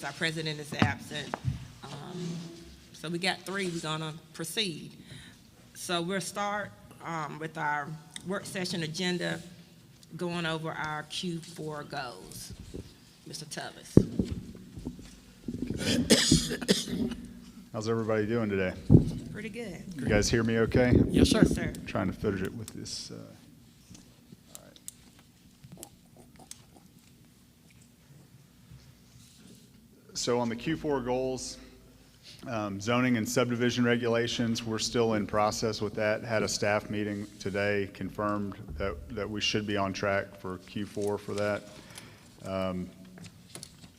our president is absent. So we got 3, we're gonna proceed. So we'll start with our work session agenda, going over our Q4 goals. Mr. Tullis. How's everybody doing today? Pretty good. You guys hear me okay? Yes, sir. Yes, sir. Trying to fidget with this. All right. So on the Q4 goals, zoning and subdivision regulations, we're still in process with that. Had a staff meeting today, confirmed that we should be on track for Q4 for that.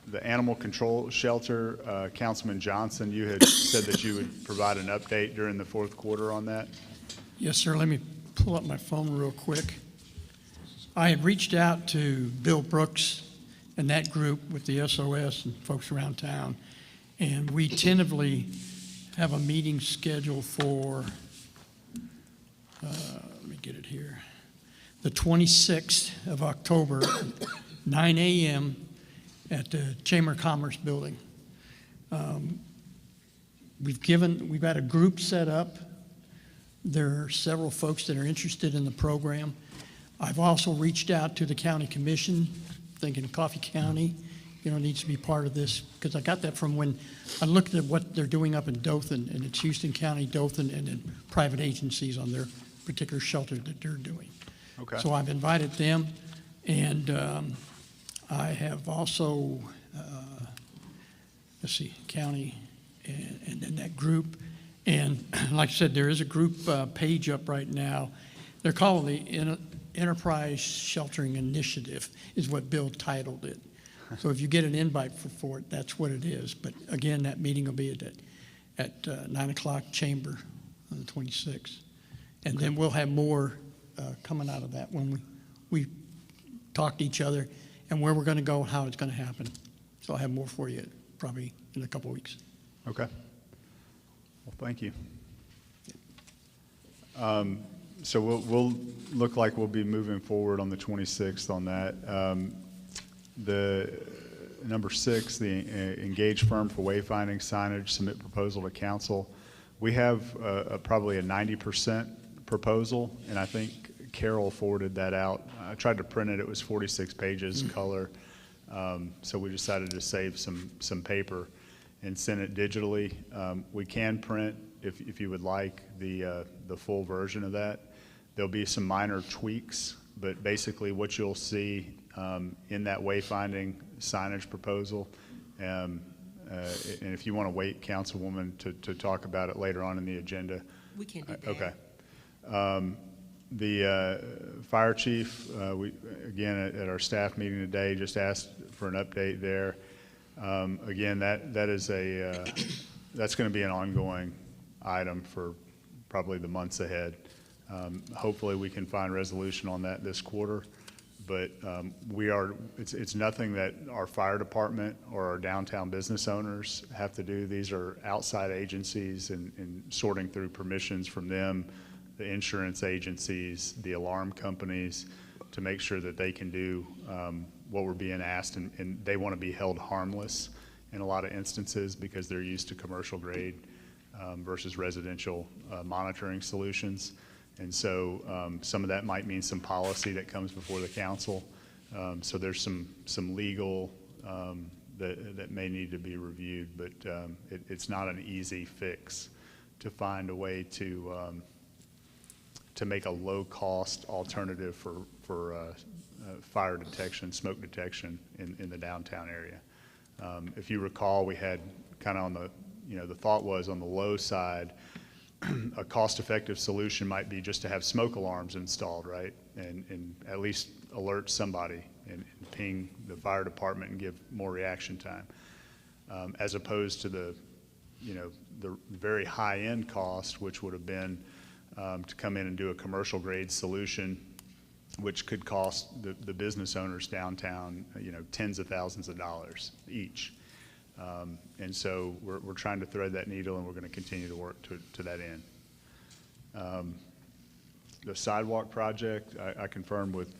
The animal control shelter, Councilman Johnson, you had said that you would provide an update during the fourth quarter on that. Yes, sir. Let me pull up my phone real quick. I had reached out to Bill Brooks and that group with the SOS and folks around town, and we tentatively have a meeting scheduled for, let me get it here, the 26th of October, 9 a.m. at the Chamber of Commerce building. We've got a group set up. There are several folks that are interested in the program. I've also reached out to the county commission, thinking Coffee County, needs to be part of this, because I got that from when I looked at what they're doing up in Dothan, and it's Houston County, Dothan, and then private agencies on their particular shelter that they're doing. Okay. So I've invited them, and I have also, county and then that group. And like I said, there is a group page up right now. They're calling the Enterprise Sheltering Initiative is what Bill titled it. So if you get an invite for it, that's what it is. But again, that meeting will be at 9 o'clock chamber on the 26th. And then we'll have more coming out of that when we talk to each other and where we're going to go, how it's going to happen. So I'll have more for you probably in a couple of weeks. Okay. Well, thank you. So we'll look like we'll be moving forward on the 26th on that. The number 6, the engage firm for wayfinding signage, submit proposal to council. We have probably a 90% proposal, and I think Carol forwarded that out. I tried to print it. It was 46 pages, color. So we decided to save some paper and send it digitally. We can print, if you would like, the full version of that. There'll be some minor tweaks, but basically what you'll see in that wayfinding signage proposal, and if you want to wait, Councilwoman, to talk about it later on in the agenda. We can do that. Okay. The fire chief, we again at our staff meeting today just asked for an update there. Again, that is that's going to be an ongoing item for probably the months ahead. Hopefully we can find resolution on that this quarter, but it's nothing that our fire department or our downtown business owners have to do. These are outside agencies, and sorting through permissions from them, the insurance agencies, the alarm companies, to make sure that they can do what we're being asked, and they want to be held harmless in a lot of instances because they're used to commercial grade versus residential monitoring solutions. And so some of that might mean some policy that comes before the council. So there's some legal that may need to be reviewed, but it's not an easy fix to find a way to make a low-cost alternative for fire detection, smoke detection in the downtown area. If you recall, we had kind of on the, the thought was on the low side, a cost-effective solution might be just to have smoke alarms installed, right? And at least alert somebody and ping the fire department and give more reaction time. As opposed to the very high-end cost, which would have been to come in and do a commercial grade solution, which could cost the business owners downtown, tens of thousands of dollars each. And so we're trying to thread that needle, and we're going to continue to work to that end. The sidewalk project, I confirmed with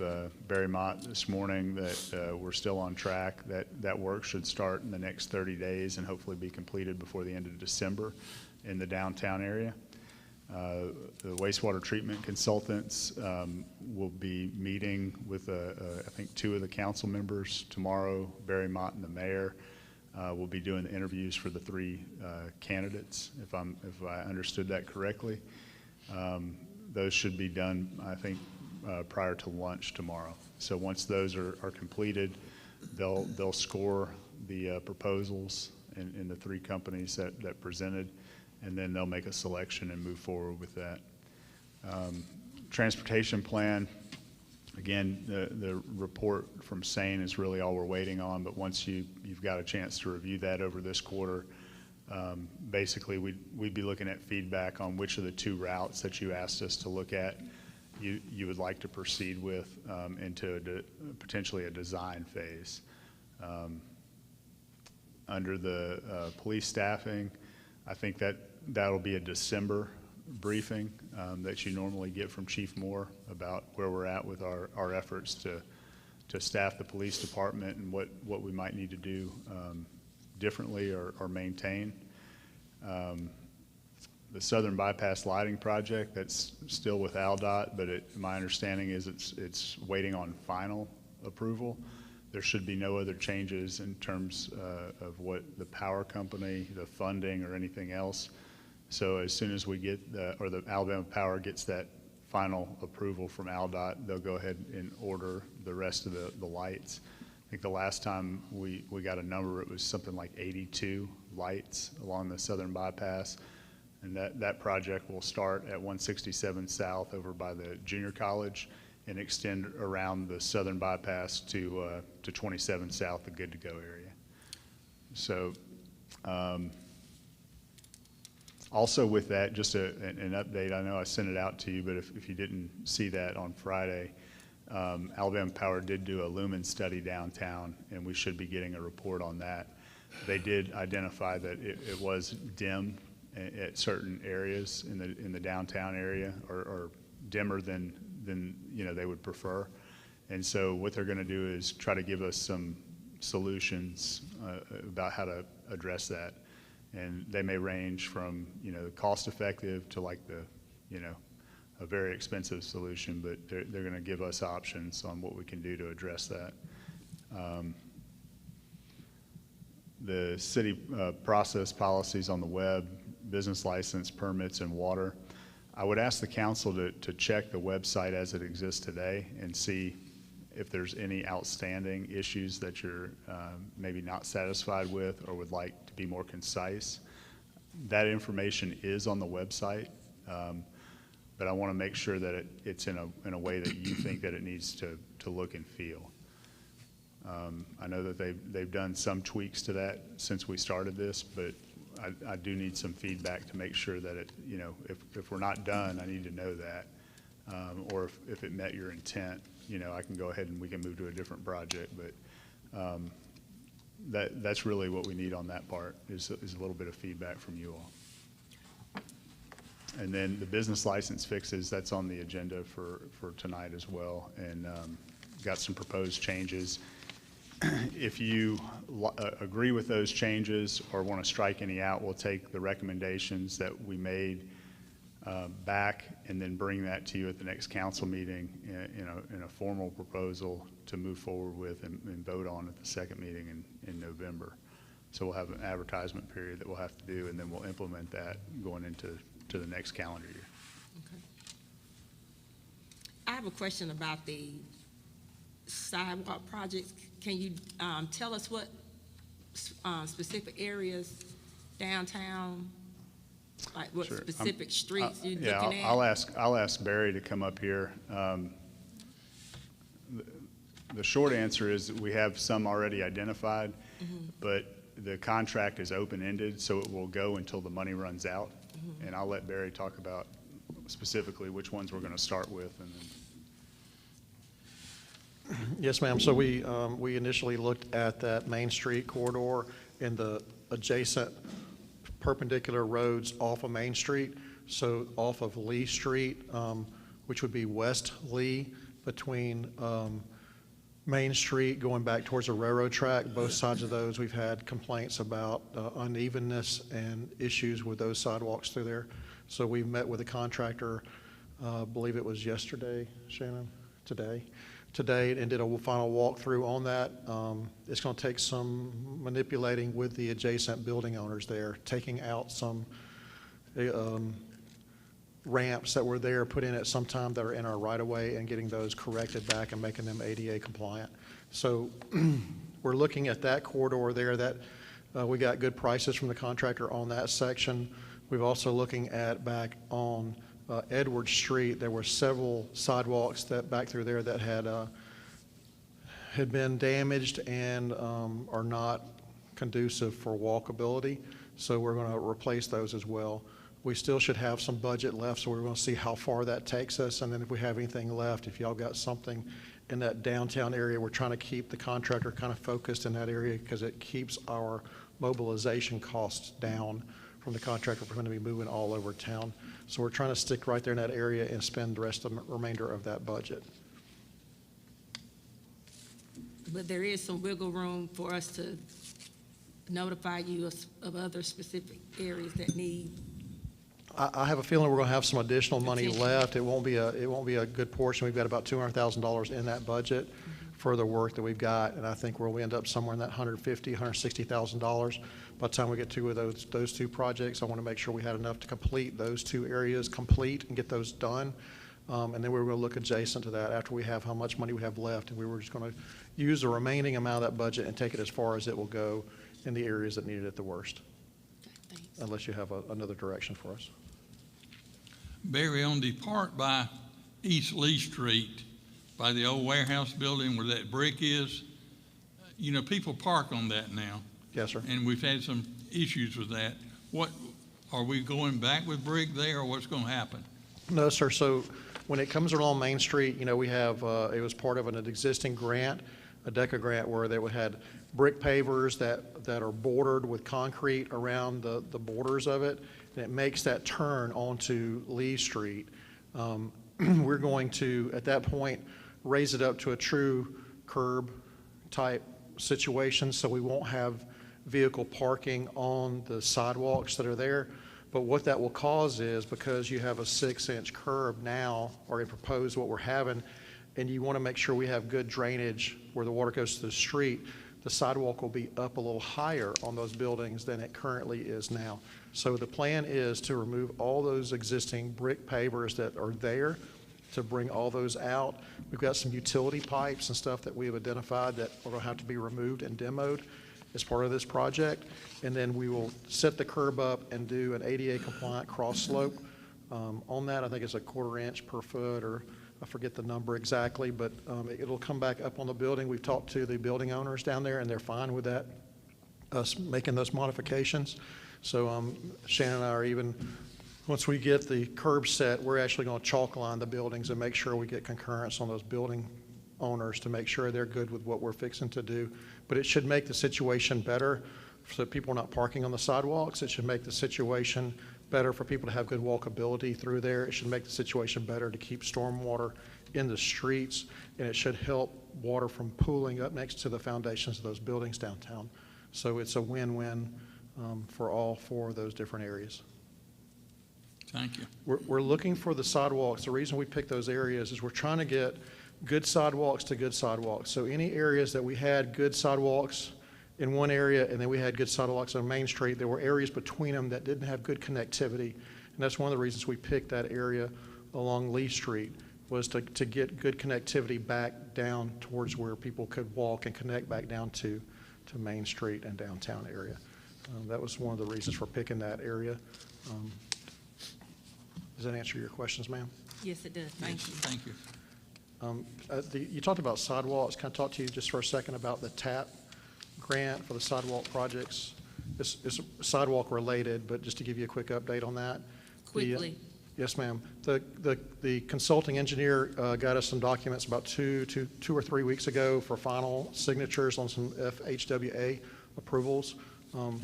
Barry Mott this morning that we're still on track. That that work should start in the next 30 days and hopefully be completed before the end of December in the downtown area. The wastewater treatment consultants will be meeting with, I think, 2 of the council members tomorrow. Barry Mott and the mayor will be doing the interviews for the 3 candidates, if I understood that correctly. Those should be done, I think, prior to lunch tomorrow. So once those are completed, they'll score the proposals in the 3 companies that presented, and then they'll make a selection and move forward with that. Transportation plan, again, the report from SANE is really all we're waiting on, but once you've got a chance to review that over this quarter, basically we'd be looking at feedback on which of the 2 routes that you asked us to look at you would like to proceed with into potentially a design phase. Under the police staffing, I think that'll be a December briefing that you normally get from Chief Moore about where we're at with our efforts to staff the police department and what we might need to do differently or maintain. The Southern Bypass Lighting Project, that's still with AlDOT, but my understanding is it's waiting on final approval. There should be no other changes in terms of what the power company, the funding, or anything else. So as soon as we get the Alabama Power gets that final approval from AlDOT, they'll go ahead and order the rest of the lights. I think the last time we got a number, it was something like 82 lights along the Southern Bypass. And that project will start at 167 South over by the junior college and extend around the Southern Bypass to 27 South, the Good to Go area. So also with that, just an update, I know I sent it out to you, but if you didn't see that on Friday, Alabama Power did do a lumen study downtown, and we should be getting a report on that. They did identify that it was dim at certain areas in the downtown area, or dimmer than they would prefer. And so what they're going to do is try to give us some solutions about how to address that. And they may range from cost effective to like a very expensive solution, but they're going to give us options on what we can do to address that. The city process policies on the web, business license, permits, and water. I would ask the council to check the website as it exists today and see if there's any outstanding issues that you're maybe not satisfied with or would like to be more concise. That information is on the website, but I want to make sure that it's in a way that you think that it needs to look and feel. I know that they've done some tweaks to that since we started this, but I do need some feedback to make sure that if we're not done, I need to know that, or if it met your intent, I can go ahead and we can move to a different project. But that's really what we need on that part is a little bit of feedback from you all. And then the business license fixes, that's on the agenda for tonight as well, and got some proposed changes. If you agree with those changes or want to strike any out, we'll take the recommendations that we made back and then bring that to you at the next council meeting in a formal proposal to move forward with and vote on at the second meeting in November. So we'll have an advertisement period that we'll have to do, and then we'll implement that going into the next calendar year. Okay. I have a question about the sidewalk projects. Can you tell us what specific areas downtown, like what Sure. specific streets you're Yeah, looking at? I'll ask Barry to come up here. The short answer is that we have some already identified, but the contract is open-ended, so it will go until the money runs out. And I'll let Barry talk about specifically which ones we're going to start with. And then. Yes, ma'am. So we initially looked at that Main Street corridor and the adjacent perpendicular roads off of Main Street. So off of Lee Street, which would be West Lee, between Main Street going back towards the railroad track, both sides of those, we've had complaints about unevenness and issues with those sidewalks through there. So we met with a contractor, I believe it was yesterday, Shannon, today, and did a final walkthrough on that. It's going to take some manipulating with the adjacent building owners there, taking out some ramps that were there, put in at some time that are in our right-of-way, and getting those corrected back and making them ADA compliant. So we're looking at that corridor there. That we got good prices from the contractor on that section. We've also looking at back on Edward Street. There were several sidewalks that back through there that had been damaged and are not conducive for walkability. So we're going to replace those as well. We still should have some budget left, so we're going to see how far that takes us. And then if we have anything left, if y'all got something in that downtown area, we're trying to keep the contractor kind of focused in that area because it keeps our mobilization costs down from the contractor. We're going to be moving all over town. So we're trying to stick right there in that area and spend the rest of the remainder of that budget. But there is some wiggle room for us to notify you of other specific areas that need. I have a feeling we're going to have some additional money Attention. left. It won't be a good portion. We've got about $200,000 in that budget for the work that we've got, and I think we'll end up somewhere in that $150,000, $160,000. By the time we get to those two projects, I want to make sure we had enough to complete those two areas and get those done. And then we were going to look adjacent to that after we have how much money we have left, and we were just going to use the remaining amount of that budget and take it as far as it will go in the areas that need it at the worst, Thanks. unless you have another direction for us. Barry, on the part by East Lee Street, by the old warehouse building where that brick is, you know, people park on that now, Yes, sir. and we've had some issues with that. What, are we going back with brick there, or what's going to happen? No, sir. So when it comes along Main Street, you know, we have, it was part of an existing grant, a DECA grant, where they had brick pavers that are bordered with concrete around the borders of it, and it makes that turn onto Lee Street. We're going to, at that point, raise it up to a true curb type situation, so we won't have vehicle parking on the sidewalks that are there. But what that will cause is, because you have a 6-inch curb now, or proposed what we're having, and you want to make sure we have good drainage where the water goes to the street, the sidewalk will be up a little higher on those buildings than it currently is now. So the plan is to remove all those existing brick pavers that are there, to bring all those out. We've got some utility pipes and stuff that we have identified that are going to have to be removed and demoed as part of this project. And then we will set the curb up and do an ADA compliant cross slope. On that, I think it's a 1/4 inch per foot, or I forget the number exactly, but it'll come back up on the building. We've talked to the building owners down there, and they're fine with that, us making those modifications. So Shannon and I are even, once we get the curb set, we're actually going to chalk line the buildings and make sure we get concurrence on those building owners to make sure they're good with what we're fixing to do. But it should make the situation better so that people are not parking on the sidewalks. It should make the situation better for people to have good walkability through there. It should make the situation better to keep stormwater in the streets, and it should help water from pooling up next to the foundations of those buildings downtown. So it's a win-win for all four of those different areas. Thank you. We're looking for the sidewalks. The reason we pick those areas is we're trying to get good sidewalks to good sidewalks. So any areas that we had good sidewalks in one area and then we had good sidewalks on Main Street, there were areas between them that didn't have good connectivity. And that's one of the reasons we picked that area along Lee Street, was to get good connectivity back down towards where people could walk and connect back down to Main Street and downtown area. That was one of the reasons for picking that area. Does that answer your questions, ma'am? Yes, it does. Thank you. Thank you. You talked about sidewalks. Can I talk to you just for a second about the TAP grant for the sidewalk projects? It's sidewalk related, but just to give you a quick update on that. Quickly. Yes, ma'am. The consulting engineer got us some documents about two or 3 weeks ago for final signatures on some FHWA approvals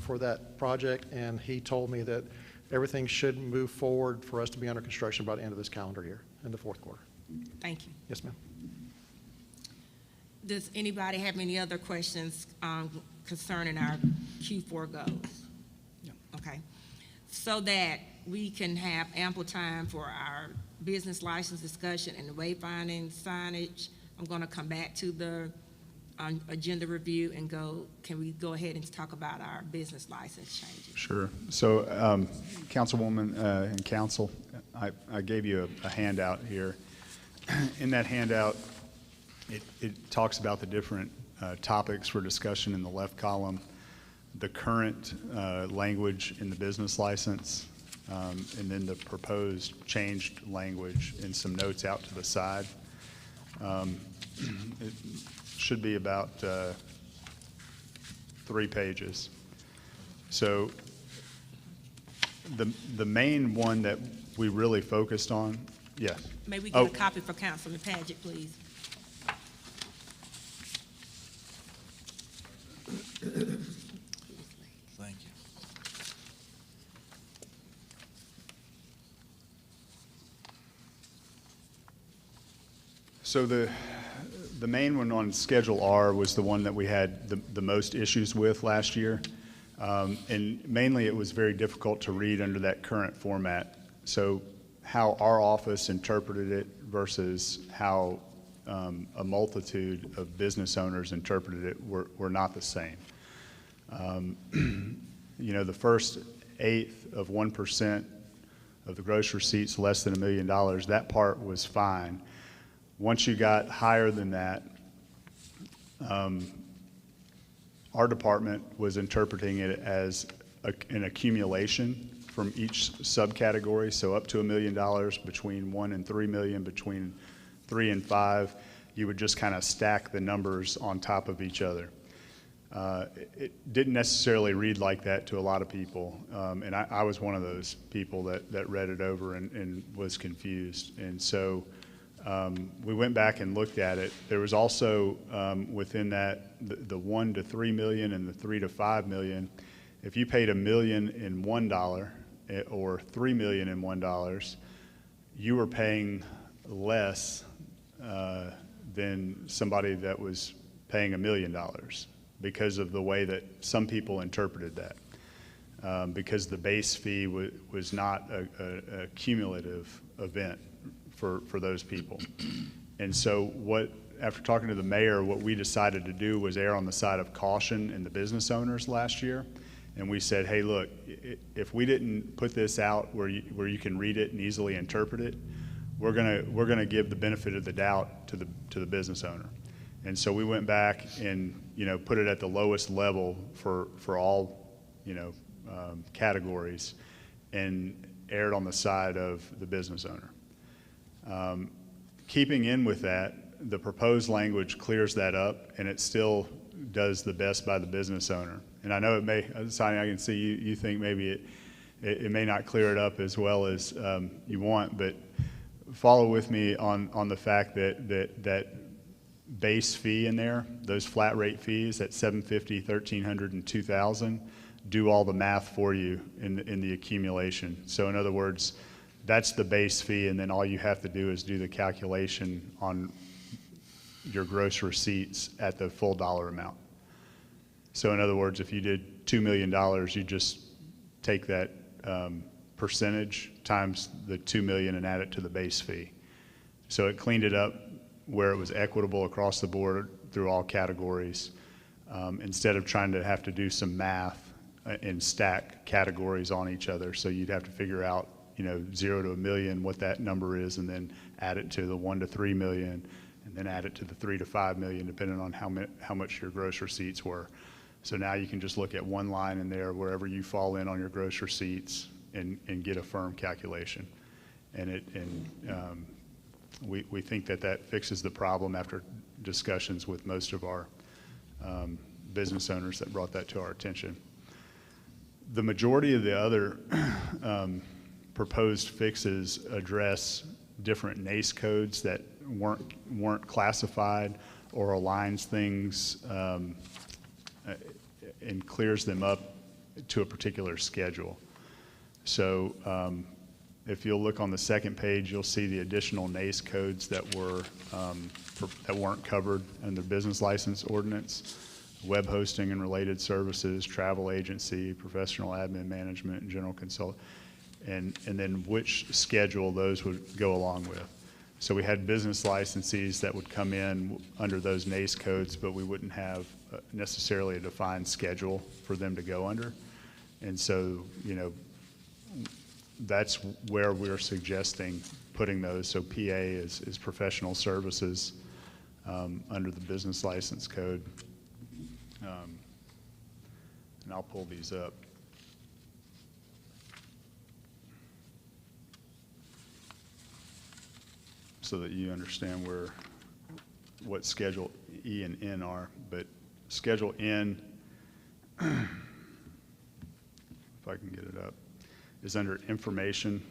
for that project, and he told me that everything should move forward for us to be under construction by the end of this calendar year, in the fourth quarter. Thank you. Yes, ma'am. Does anybody have any other questions concerning our Q4 goals? Okay. So that we can have ample time for our business license discussion and the wayfinding signage, I'm going to come back to the agenda review and can we go ahead and talk about our business license changes? Sure. So, Councilwoman and Council, I gave you a handout here. In that handout, it talks about the different topics for discussion in the left column, the current language in the business license, and then the proposed changed language and some notes out to the side. It should be about 3 pages. So the main one that we really focused on, yes. May we get a copy for Councilman Paget, please? Thank you. So the main one on Schedule R was the one that we had the most issues with last year. And mainly it was very difficult to read under that current format. So how our office interpreted it versus how a multitude of business owners interpreted it were not the same. You know, the first eighth of 1% of the gross receipts less than $1 million, that part was fine. Once you got higher than that, our department was interpreting it as an accumulation from each subcategory, so up to $1 million, between 1 and 3 million, between 3 and 5, you would just kind of stack the numbers on top of each other. It didn't necessarily read like that to a lot of people, and I was one of those people that read it over and was confused. And so we went back and looked at it. There was also within that the 1 to 3 million and the 3 to 5 million. If you paid $1 million in $1 or $3 million in $1, you were paying less than somebody that was paying $1 million because of the way that some people interpreted that. Because the base fee was not a cumulative event for those people. And so after talking to the mayor, what we decided to do was err on the side of caution in the business owners last year. And we said, hey, look, if we didn't put this out where you can read it and easily interpret it, we're gonna give the benefit of the doubt to the business owner. And so we went back and, you know, put it at the lowest level for all, you know, categories, and erred on the side of the business owner. Keeping in with that, the proposed language clears that up, and it still does the best by the business owner. And I know it may, Sonny, I can see you think maybe it may not clear it up as well as you want, but follow with me on the fact that base fee in there, those flat rate fees at $750, $1,300, and $2,000, do all the math for you in the accumulation. So in other words, that's the base fee, and then all you have to do is do the calculation on your gross receipts at the full dollar amount. So in other words, if you did $2 million, you just take that percentage times the 2 million and add it to the base fee. So it cleaned it up where it was equitable across the board through all categories, instead of trying to have to do some math and stack categories on each other. So you'd have to figure out, you know, 0 to 1 million, what that number is, and then add it to the 1 to 3 million, and then add it to the 3 to 5 million, depending on how much your gross receipts were. So now you can just look at one line in there wherever you fall in on your gross receipts and get a firm calculation. And we think that fixes the problem after discussions with most of our business owners that brought that to our attention. The majority of the other proposed fixes address different NACE codes that weren't classified, or aligns things and clears them up to a particular schedule. So If you'll look on the second page, you'll see the additional NACE codes that that weren't covered in the business license ordinance: web hosting and related services, travel agency, professional admin management, and general consult, and then which schedule those would go along with. So we had business licensees that would come in under those NACE codes, but we wouldn't have necessarily a defined schedule for them to go under. And so, that's where we're suggesting putting those. So PA is professional services under the business license code. And I'll pull these up. So that you understand what Schedule E and N are. But Schedule N, if I can get it up, is under information.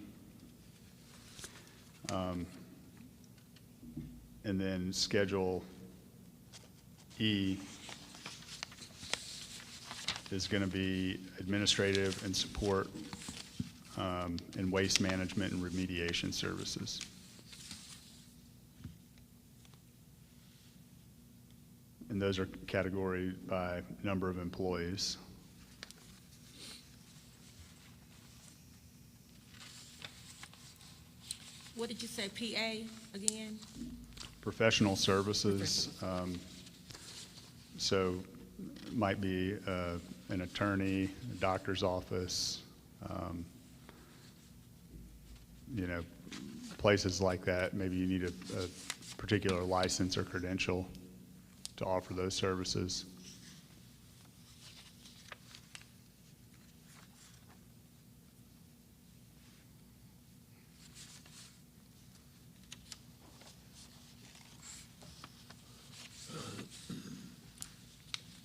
And then Schedule E is going to be administrative and support and waste management and remediation services. And those are categorized by number of employees. What did you say, PA again? Professional services, so it might be an attorney, a doctor's office, places like that. Maybe you need a particular license or credential to offer those services.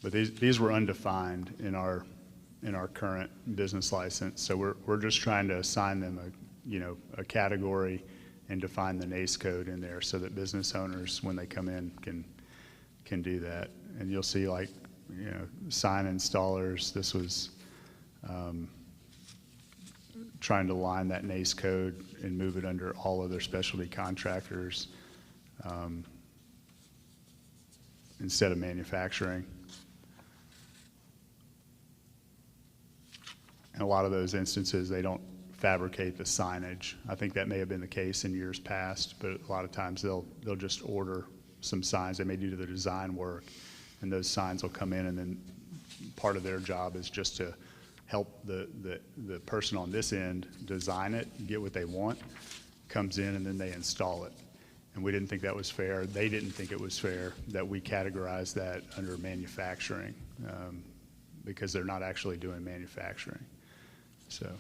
But these were undefined in our current business license, so we're just trying to assign them a category and define the NACE code in there so that business owners, when they come in, can do that. And you'll see, like, sign installers. This was trying to line that NACE code and move it under all other specialty contractors instead of manufacturing. In a lot of those instances, they don't fabricate the signage. I think that may have been the case in years past, but a lot of times they'll just order some signs. They may do the design work, and those signs will come in, and then part of their job is just to help the person on this end design it, get what they want, comes in, and then they install it. And we didn't think that was fair. They didn't think it was fair that we categorized that under manufacturing because they're not actually doing manufacturing. So,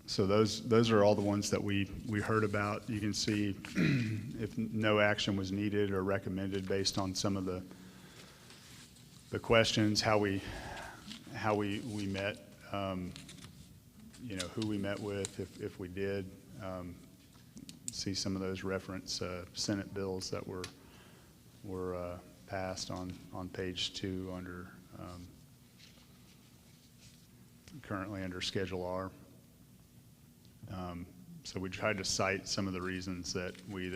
so those are all the ones that we heard about. You can see if no action was needed or recommended based on some of the questions, how we met, who we met with, if we did. See some of those reference Senate bills that were passed on page 2 under currently under Schedule R. So we tried to cite some of the reasons that we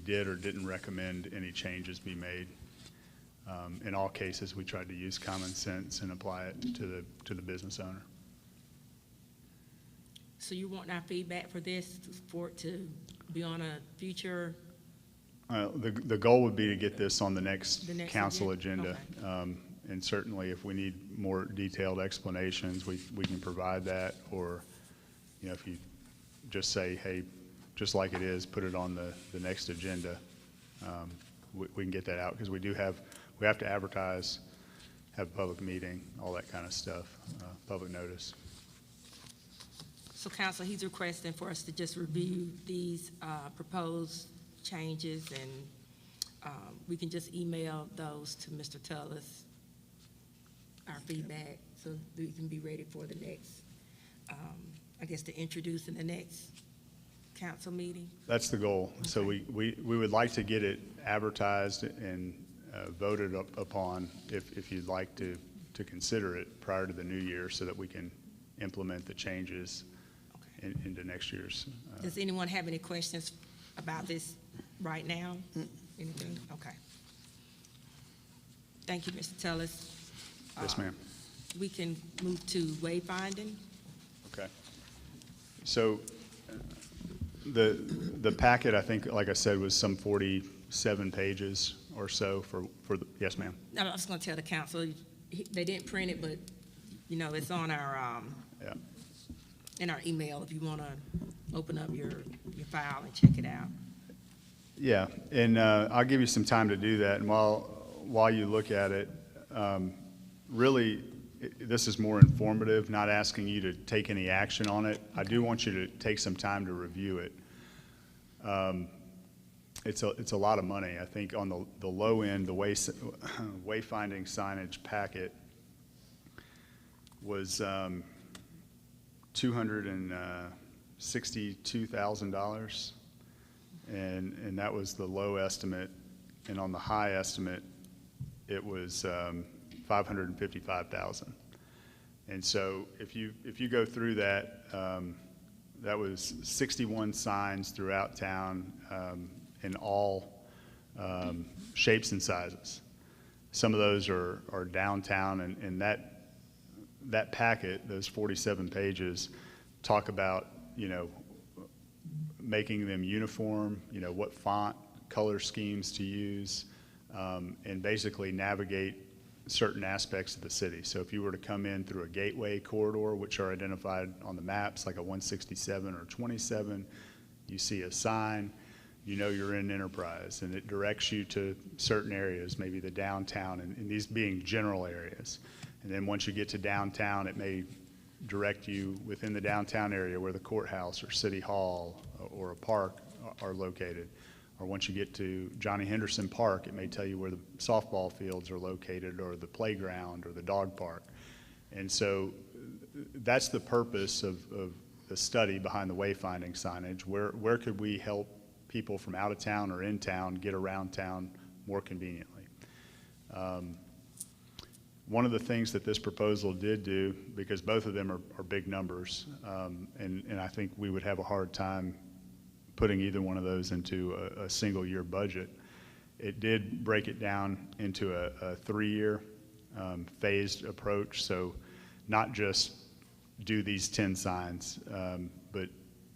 did or didn't recommend any changes be made. In all cases, we tried to use common sense and apply it to the business owner. So you want our feedback for this, for it to be on a future? The goal would be to get this on the next council agenda. Okay. And certainly if we need more detailed explanations, we can provide that. Or, if you just say, hey, just like it is, put it on the next agenda, we can get that out, because we have to advertise, have a public meeting, all that kind of stuff, public notice. So council, he's requesting for us to just review these proposed changes, and we can just email those to Mr. Tullis. our feedback so we can be ready for the next, I guess, to introduce in the next council meeting. That's the goal. So Okay. we would like to get it advertised and voted upon if you'd like to consider it prior to the new year so that we can implement the changes into next year's. Does anyone have any questions about this right now? Anything? Okay. Thank you, Mr. Tellis. Yes, ma'am. We can move to wayfinding. Okay. So the packet, I think, like I said, was some 47 pages or so for the, yes, ma'am. I was gonna tell the council, they didn't print it, but, you know, it's on our, Yeah. in our email if you wanna open up your file and check it out. Yeah, and I'll give you some time to do that. And while you look at it, really, this is more informative, not asking you to take any action on it. I do want you to take some time to review it. It's a lot of money. I think on the low end, the wayfinding signage packet was $262,000, and that was the low estimate. And on the high estimate, it was $555,000. And so if you go through that, that was 61 signs throughout town in all shapes and sizes. Some of those are downtown, and that packet, those 47 pages, talk about, you know, making them uniform, you know, what font, color schemes to use, and basically navigate certain aspects of the city. So if you were to come in through a gateway corridor, which are identified on the maps, like a 167 or 27, you see a sign, you know you're in Enterprise, and it directs you to certain areas, maybe the downtown, and these being general areas. And then once you get to downtown, it may direct you within the downtown area where the courthouse or city hall or a park are located. Or once you get to Johnny Henderson Park, it may tell you where the softball fields are located, or the playground, or the dog park. And so that's the purpose of the study behind the wayfinding signage. Where could we help people from out of town or in town get around town more conveniently? One of the things that this proposal did do, because both of them are big numbers, and I think we would have a hard time putting either one of those into a single year budget, it did break it down into a 3-year phased approach. So not just do these 10 signs, but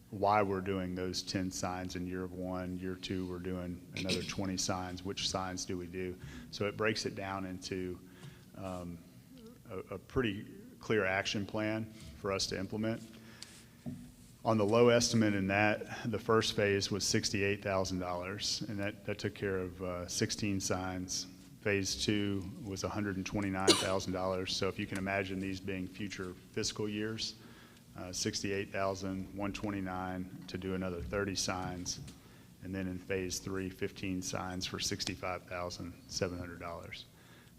why we're doing those 10 signs in year 1, year 2, we're doing another 20 signs. Which signs do we do? So it breaks it down into a pretty clear action plan for us to implement. On the low estimate in that, the first phase was $68,000, and that took care of 16 signs. Phase 2 was $129,000. So if you can imagine these being future fiscal years, 68,000, 129 to do another 30 signs, and then in phase 3, 15 signs for $65,700.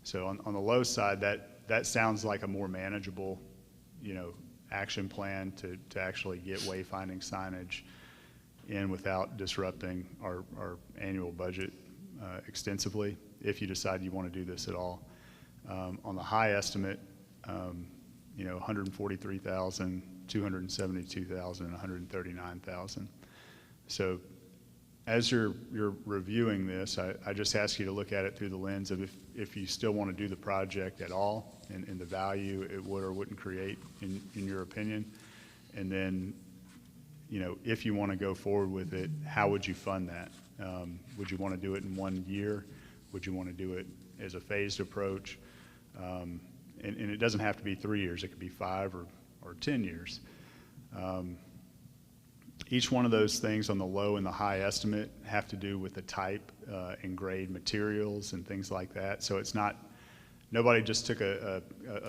So on the low side, that sounds like a more manageable, you know, action plan to actually get wayfinding signage in without disrupting our annual budget extensively, if you decide you want to do this at all. On the high estimate, you know, 143,000, 272,000, 139,000. So as you're reviewing this, I just ask you to look at it through the lens of if you still want to do the project at all, and the value it would or wouldn't create in your opinion. And then, you know, if you want to go forward with it, how would you fund that? Would you want to do it in 1 year? Would you want to do it as a phased approach? And it doesn't have to be 3 years. It could be 5 or 10 years. Each one of those things on the low and the high estimate have to do with the type and grade materials and things like that. So it's not, nobody just took a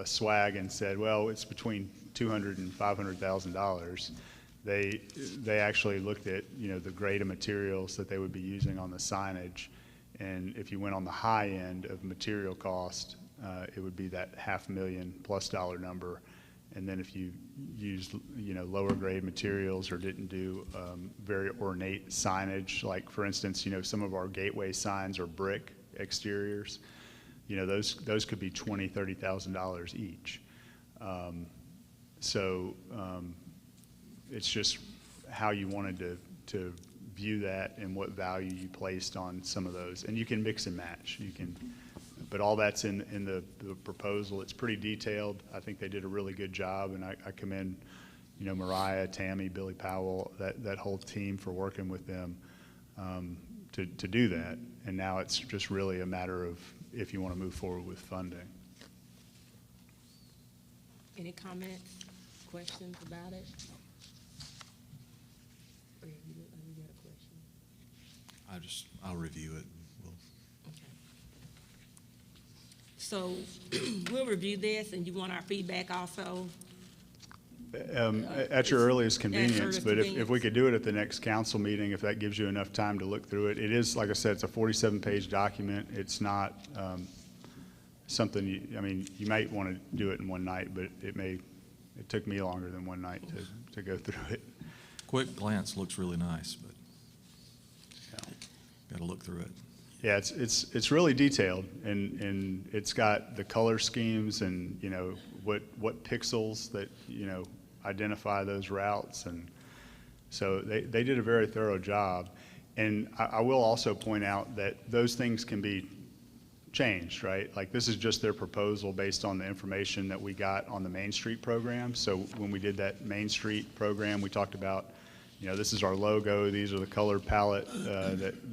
swag and said, well, it's between $200,000 and $500,000. They actually looked at, you know, the grade of materials that they would be using on the signage. And if you went on the high end of material cost, it would be that $500,000+ number. And then if you used, lower grade materials or didn't do very ornate signage, like for instance, some of our gateway signs are brick exteriors, those could be $20,000, $30,000 each. It's just how you wanted to view that and what value you placed on some of those. And you can mix and match. But all that's in the proposal. It's pretty detailed. I think they did a really good job, and I commend, Mariah, Tammy, Billy Powell, that whole team for working with them to do that. And now it's just really a matter of if you want to move forward with funding. Any comments, questions about it? Or have you got a question? I'll review it. So we'll review this, and you want our feedback also? At your earliest convenience, earliest but if we convenience. could do it at the next council meeting, if that gives you enough time to look through it. It is, like I said, it's a 47-page document. It's not something, you might want to do it in one night, but it took me longer than one night to go through it. Quick glance looks really nice, but got to look through it. Yeah, it's really detailed, and it's got the color schemes and, what pixels that, identify those routes. And so they did a very thorough job. And I will also point out that those things can be changed, right? Like, this is just their proposal based on the information that we got on the Main Street program. So when we did that Main Street program, we talked about, this is our logo. These are the color palette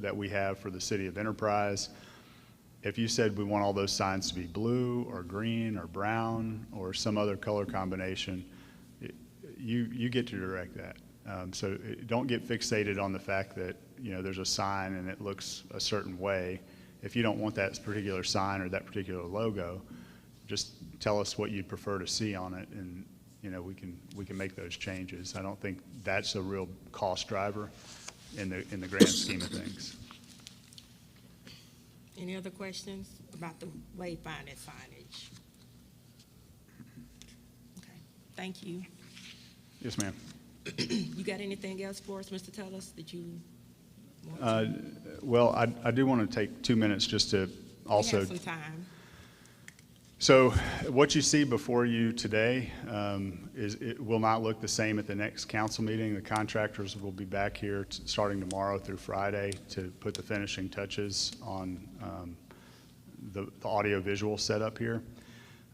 that we have for the city of Enterprise. If you said we want all those signs to be blue or green or brown or some other color combination, you get to direct that. So don't get fixated on the fact that, there's a sign and it looks a certain way. If you don't want that particular sign or that particular logo, just tell us what you'd prefer to see on it, and we can make those changes. I don't think that's a real cost driver in the grand scheme of things. Any other questions about the wayfinding signage? Okay, thank you. Yes, ma'am. You got anything else for us, Mr. Tellis, that you want to? Well, I do want to take 2 minutes just to also. We have some time. So what you see before you today it will not look the same at the next council meeting. The contractors will be back here starting tomorrow through Friday to put the finishing touches on the audio-visual setup here.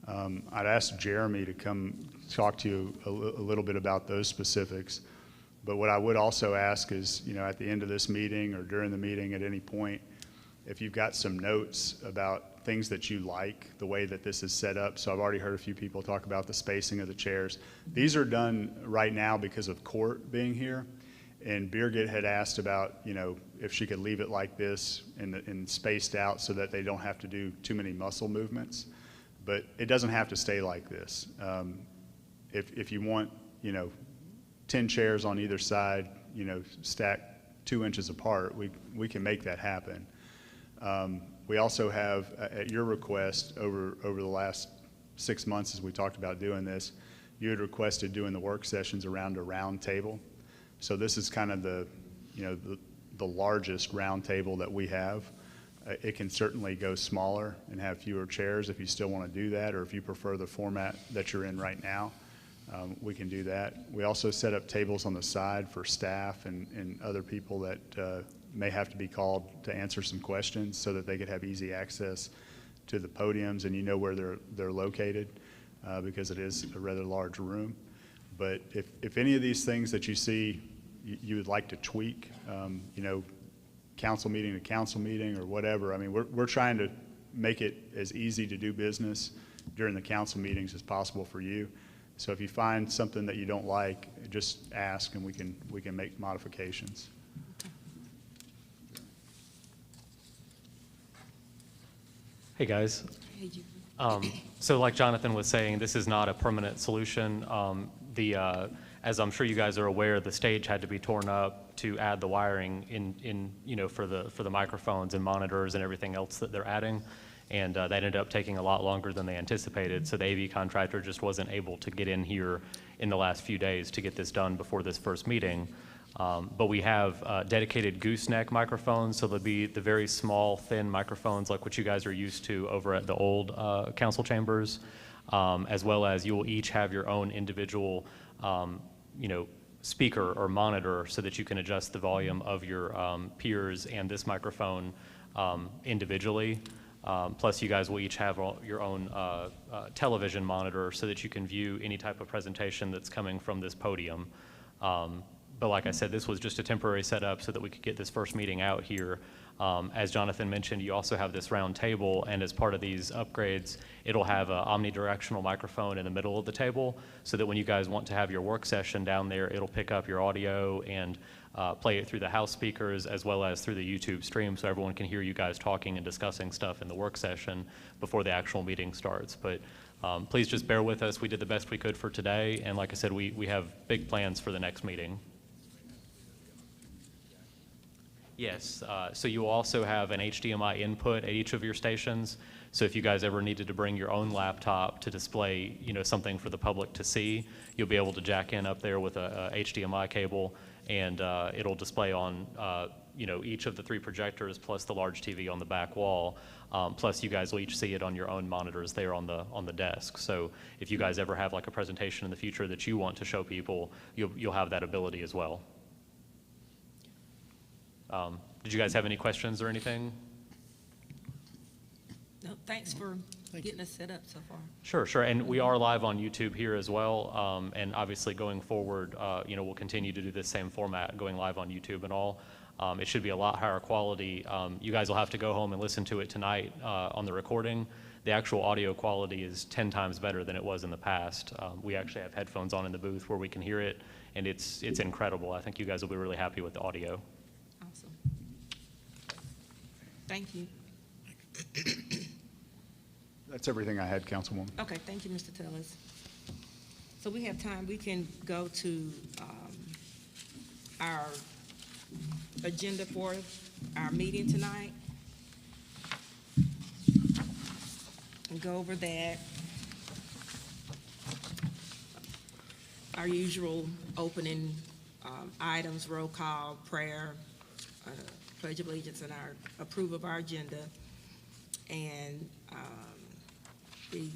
I'd asked Jeremy to come talk to you a little bit about those specifics. But what I would also ask is, at the end of this meeting or during the meeting at any point, if you've got some notes about things that you like, the way that this is set up. So I've already heard a few people talk about the spacing of the chairs. These are done right now because of Court being here. And Birgit had asked about, if she could leave it like this and spaced out so that they don't have to do too many muscle movements. But it doesn't have to stay like this. If you want, 10 chairs on either side, stacked 2 inches apart, we can make that happen. We also have, at your request, over the last 6 months as we talked about doing this, you had requested doing the work sessions around a round table. So this is kind of the largest round table that we have. It can certainly go smaller and have fewer chairs if you still want to do that, or if you prefer the format that you're in right now, we can do that. We also set up tables on the side for staff and other people that may have to be called to answer some questions so that they could have easy access to the podiums, and where they're located because it is a rather large room. But if any of these things that you see you would like to tweak, council meeting to council meeting or whatever, we're trying to make it as easy to do business during the council meetings as possible for you. So if you find something that you don't like, just ask and we can make modifications. Hey, guys. Hey, you. So like Jonathan was saying, this is not a permanent solution. As I'm sure you guys are aware, the stage had to be torn up to add the wiring in for the microphones and monitors and everything else that they're adding. and that ended up taking a lot longer than they anticipated. So the AV contractor just wasn't able to get in here in the last few days to get this done before this first meeting. But we have dedicated gooseneck microphones, so they'll be the very small, thin microphones like what you guys are used to over at the old council chambers, as well as you will each have your own individual, speaker or monitor so that you can adjust the volume of your peers and this microphone individually. Plus, you guys will each have your own television monitor so that you can view any type of presentation that's coming from this podium. But like I said, this was just a temporary setup so that we could get this first meeting out here. As Jonathan mentioned, you also have this round table, and as part of these upgrades, it'll have an omnidirectional microphone in the middle of the table so that when you guys want to have your work session down there, it'll pick up your audio and play it through the house speakers as well as through the YouTube stream so everyone can hear you guys talking and discussing stuff in the work session before the actual meeting starts. But please just bear with us. We did the best we could for today, and like I said, we have big plans for the next meeting. Yes, so you will also have an HDMI input at each of your stations. So if you guys ever needed to bring your own laptop to display, something for the public to see, you'll be able to jack in up there with a HDMI cable, and it'll display on, each of the 3 projectors plus the large TV on the back wall. Plus, you guys will each see it on your own monitors there on the desk. So if you guys ever have like a presentation in the future that you want to show people, you'll have that ability as well. Did you guys have any questions or anything? No, thanks for getting us set up so far. Sure. And we are live on YouTube here as well. And obviously going forward, we'll continue to do this same format, going live on YouTube and all. It should be a lot higher quality. You guys will have to go home and listen to it tonight on the recording. The actual audio quality is 10 times better than it was in the past. We actually have headphones on in the booth where we can hear it, and it's incredible. I think you guys will be really happy with the audio. Awesome. Thank you. That's everything I had, Councilwoman. Okay, thank you, Mr. Tellers. So we have time, we can go to our agenda for our meeting tonight and go over that. Our usual opening items, roll call, prayer, pledge of allegiance, and our approval of our agenda, and the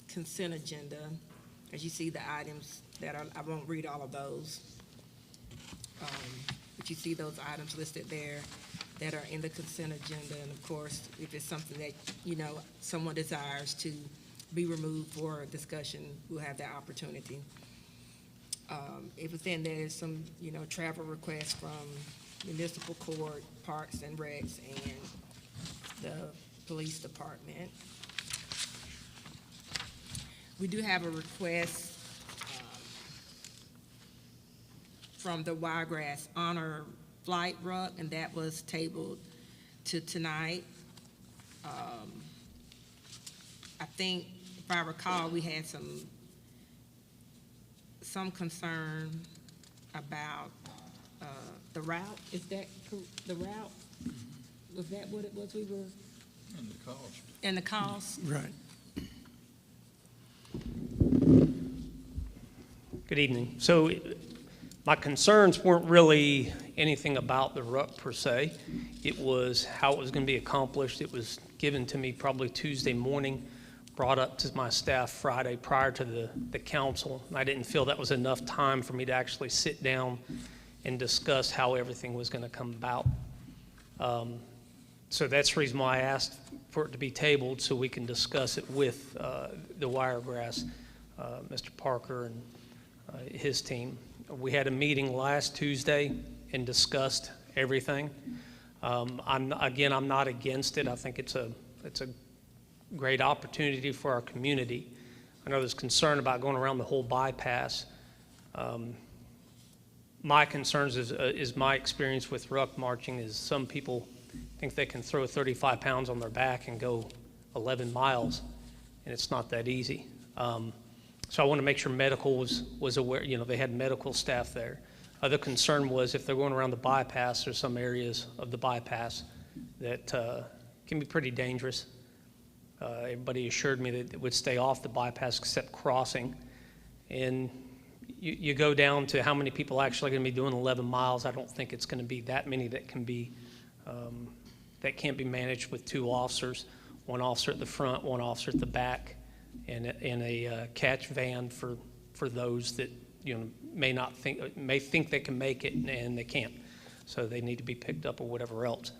consent agenda. As you see, the items that are, I won't read all of those, but you see those items listed there that are in the consent agenda. And of course, if it's something that, someone desires to be removed for discussion, we'll have that opportunity. If within there is some, travel requests from municipal court, parks and recs, and the police department. We do have a request from the Wiregrass Honor Flight Ruck, and that was tabled to tonight. I think, if I recall, we had some concern about the route. Is that the route? Was that what it was we were? And the cost. And the cost? Right. Good evening. So my concerns weren't really anything about the RUC per se. It was how it was going to be accomplished. It was given to me probably Tuesday morning, brought up to my staff Friday prior to the council. And I didn't feel that was enough time for me to actually sit down and discuss how everything was going to come about. So that's the reason why I asked for it to be tabled, so we can discuss it with the Wiregrass, Mr. Parker and his team. We had a meeting last Tuesday and discussed everything. I'm not against it. I think it's a great opportunity for our community. I know there's concern about going around the whole bypass. My concerns is my experience with ruck marching is some people think they can throw 35 pounds on their back and go 11 miles, and it's not that easy. So I want to make sure medical was aware, they had medical staff there. Other concern was if they're going around the bypass, there's some areas of the bypass that can be pretty dangerous. Everybody assured me that it would stay off the bypass except crossing. And you go down to how many people actually going to be doing 11 miles. I don't think it's going to be that many that can be, that can't be managed with 2 officers, 1 officer at the front, 1 officer at the back, and a catch van for those that, you know, may think they can make it and they can't. So they need to be picked up or whatever else.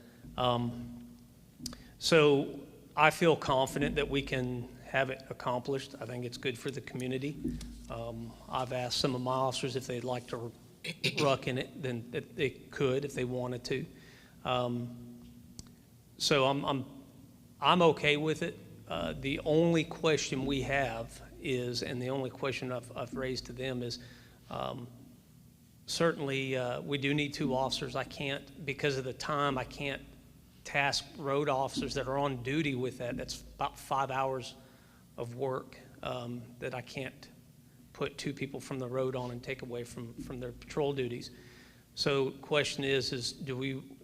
So I feel confident that we can have it accomplished. I think it's good for the community. I've asked some of my officers if they'd like to ruck in it, then that they could if they wanted to. So I'm okay with it. The only question we have is, and the only question I've raised to them is, certainly we do need 2 officers. I can't, because of the time, I can't task road officers that are on duty with that. That's about 5 hours of work that I can't put 2 people from the road on and take away from their patrol duties. So question is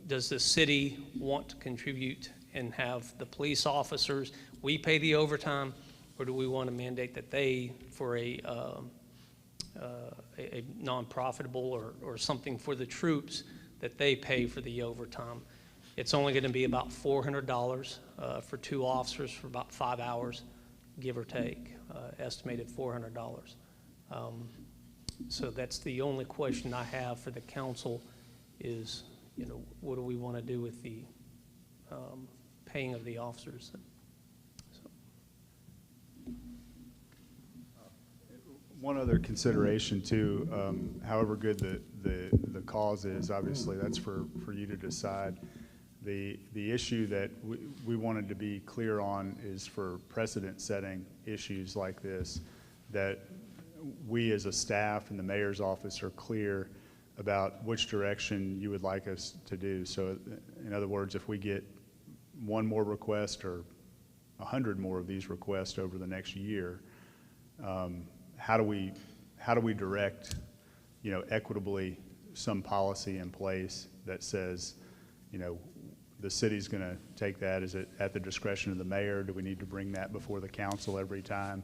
does the city want to contribute and have the police officers, we pay the overtime, or do we want to mandate that they, for a non-profitable or something for the troops, that they pay for the overtime? It's only going to be about $400 for 2 officers for about 5 hours, give or take, estimated $400. So that's the only question I have for the council is, you know, what do we want to do with the paying of the officers? So. One other consideration too, however good the cause is, obviously that's for you to decide. The issue that we wanted to be clear on is for precedent-setting issues like this, that we as a staff and the mayor's office are clear about which direction you would like us to do. So in other words, if we get 1 more request or 100 more of these requests over the next year, how do we direct, you know, equitably some policy in place that says, you know, the city's going to take that? Is it at the discretion of the mayor? Do we need to bring that before the council every time?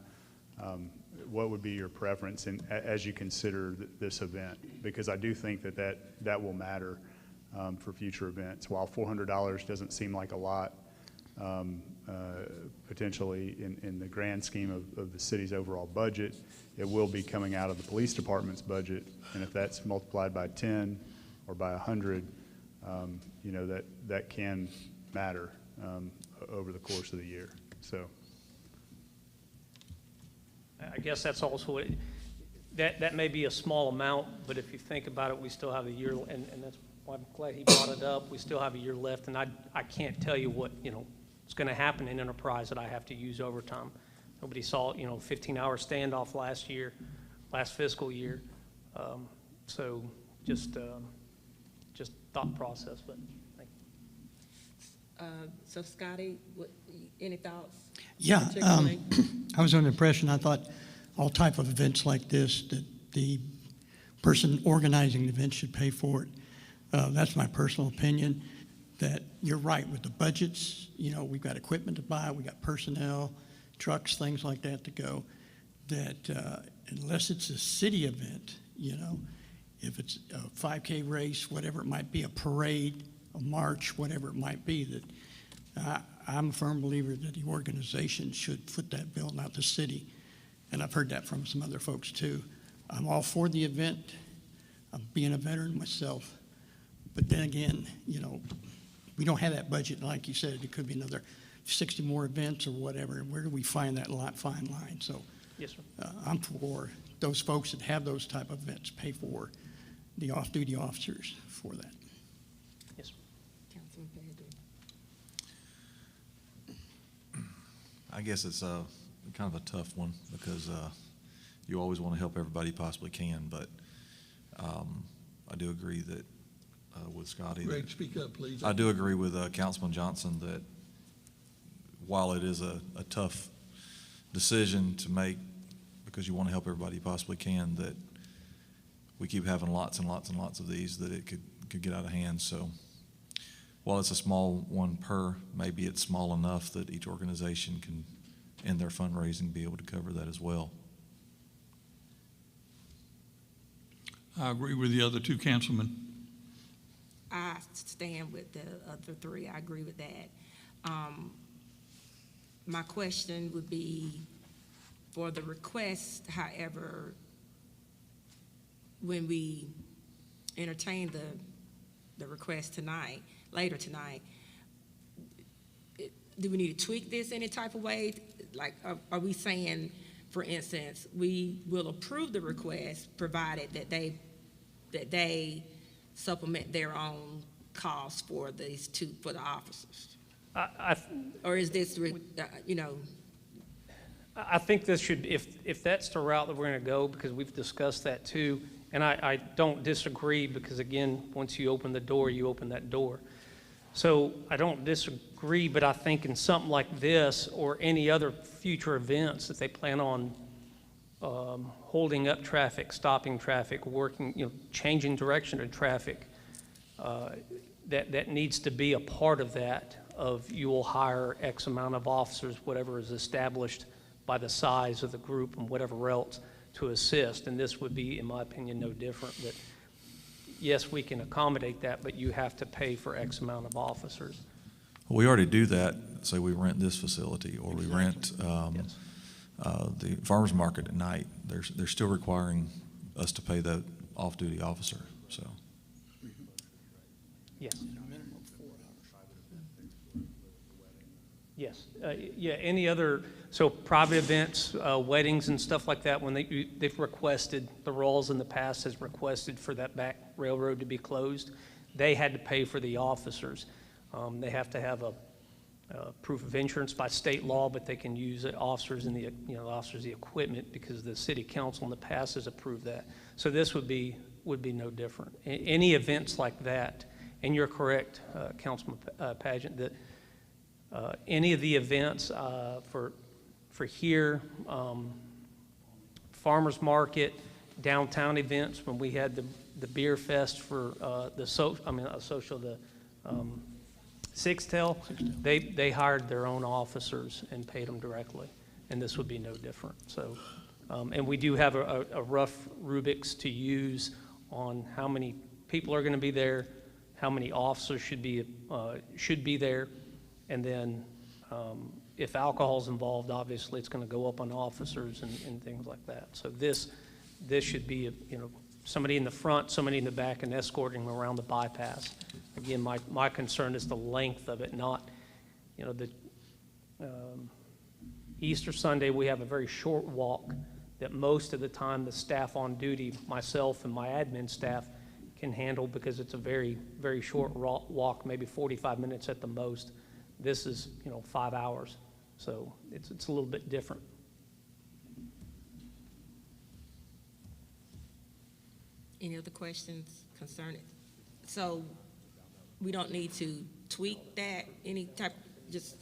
What would be your preference as you consider this event? Because I do think that will matter for future events. While $400 doesn't seem like a lot, potentially in the grand scheme of the city's overall budget, it will be coming out of the police department's budget. And if that's multiplied by 10 or by 100, you know, that can matter over the course of the year. So I guess that's also that may be a small amount, but if you think about it, we still have a year, and that's why I'm glad he brought it up. We still have a year left, and I can't tell you what, you know, is going to happen in enterprise that I have to use overtime. Nobody saw, you know, 15-hour standoff last fiscal year. So just thought process, but thank you. So Scotty, any thoughts? Yeah, particularly? I was under the impression, I thought all type of events like this, that the person organizing the event should pay for it. That's my personal opinion, that you're right with the budgets. You know, we've got equipment to buy, we got personnel, trucks, things like that to go, that unless it's a city event, you know, if it's a 5K race, whatever it might be, a parade, a march, whatever it might be, that I'm a firm believer that the organization should foot that bill, not the city. And I've heard that from some other folks too. I'm all for the event. I'm being a veteran myself. But then again, you know, we don't have that budget. Like you said, it could be another 60 more events or whatever. Where do we find that fine line? So Yes, sir. I'm for those folks that have those type of events pay for the off-duty officers for that. Yes, sir. Councilman Padre. I guess it's kind of a tough one because you always want to help everybody you possibly can, but I do agree that with Scotty. Greg, speak up, please. I do agree with Councilman Johnson that while it is a tough decision to make because you want to help everybody you possibly can, that we keep having lots and lots and lots of these, that it could get out of hand. So while it's a small one per, maybe it's small enough that each organization can, in their fundraising, be able to cover that as well. I agree with the other two councilmen. I stand with the other three. I agree with that. My question would be for the request, however, when we entertain the request tonight, later tonight, do we need to tweak this any type of way? Like, are we saying, for instance, we will approve the request provided that they supplement their own costs for these two, for the officers? Or is this, I think this should, if that's the route that we're going to go, because we've discussed that too, and I don't disagree, because again, once you open the door, you open that door. So I don't disagree, but I think in something like this or any other future events that they plan on holding up traffic, stopping traffic, working, changing direction of traffic, that needs to be a part of that, of you will hire X amount of officers, whatever is established by the size of the group and whatever else to assist. And this would be, in my opinion, no different. But yes, we can accommodate that, but you have to pay for X amount of officers. We already do that, say we rent this facility, or we rent Yes. the farmer's market at night. They're still requiring us to pay the off-duty officer, so. Yes. Yes, yeah, any other, so private events, weddings and stuff like that, when they've requested, the Rolls in the past has requested for that back railroad to be closed, they had to pay for the officers. They have to have a proof of insurance by state law, but they can use officers and the equipment, because the city council in the past has approved that. So this would be no different. Any events like that, and you're correct, Councilman Pageant, that any of the events for here, farmers market, downtown events, when we had the beer fest for Sixtel, they hired their own officers and paid them directly, and this would be no different. So, and we do have a rough rubrics to use on how many people are going to be there, how many officers should be there, and then if alcohol's involved, obviously it's going to go up on officers and things like that. So this should be somebody in the front, somebody in the back, and escorting them around the bypass. Again, my concern is the length of it, not the Easter Sunday we have a very short walk that most of the time the staff on duty, myself and my admin staff, can handle, because it's a very, very short walk, maybe 45 minutes at the most. This is 5 hours, so it's a little bit different. Any other questions concerning? So we don't need to tweak that, any type, just,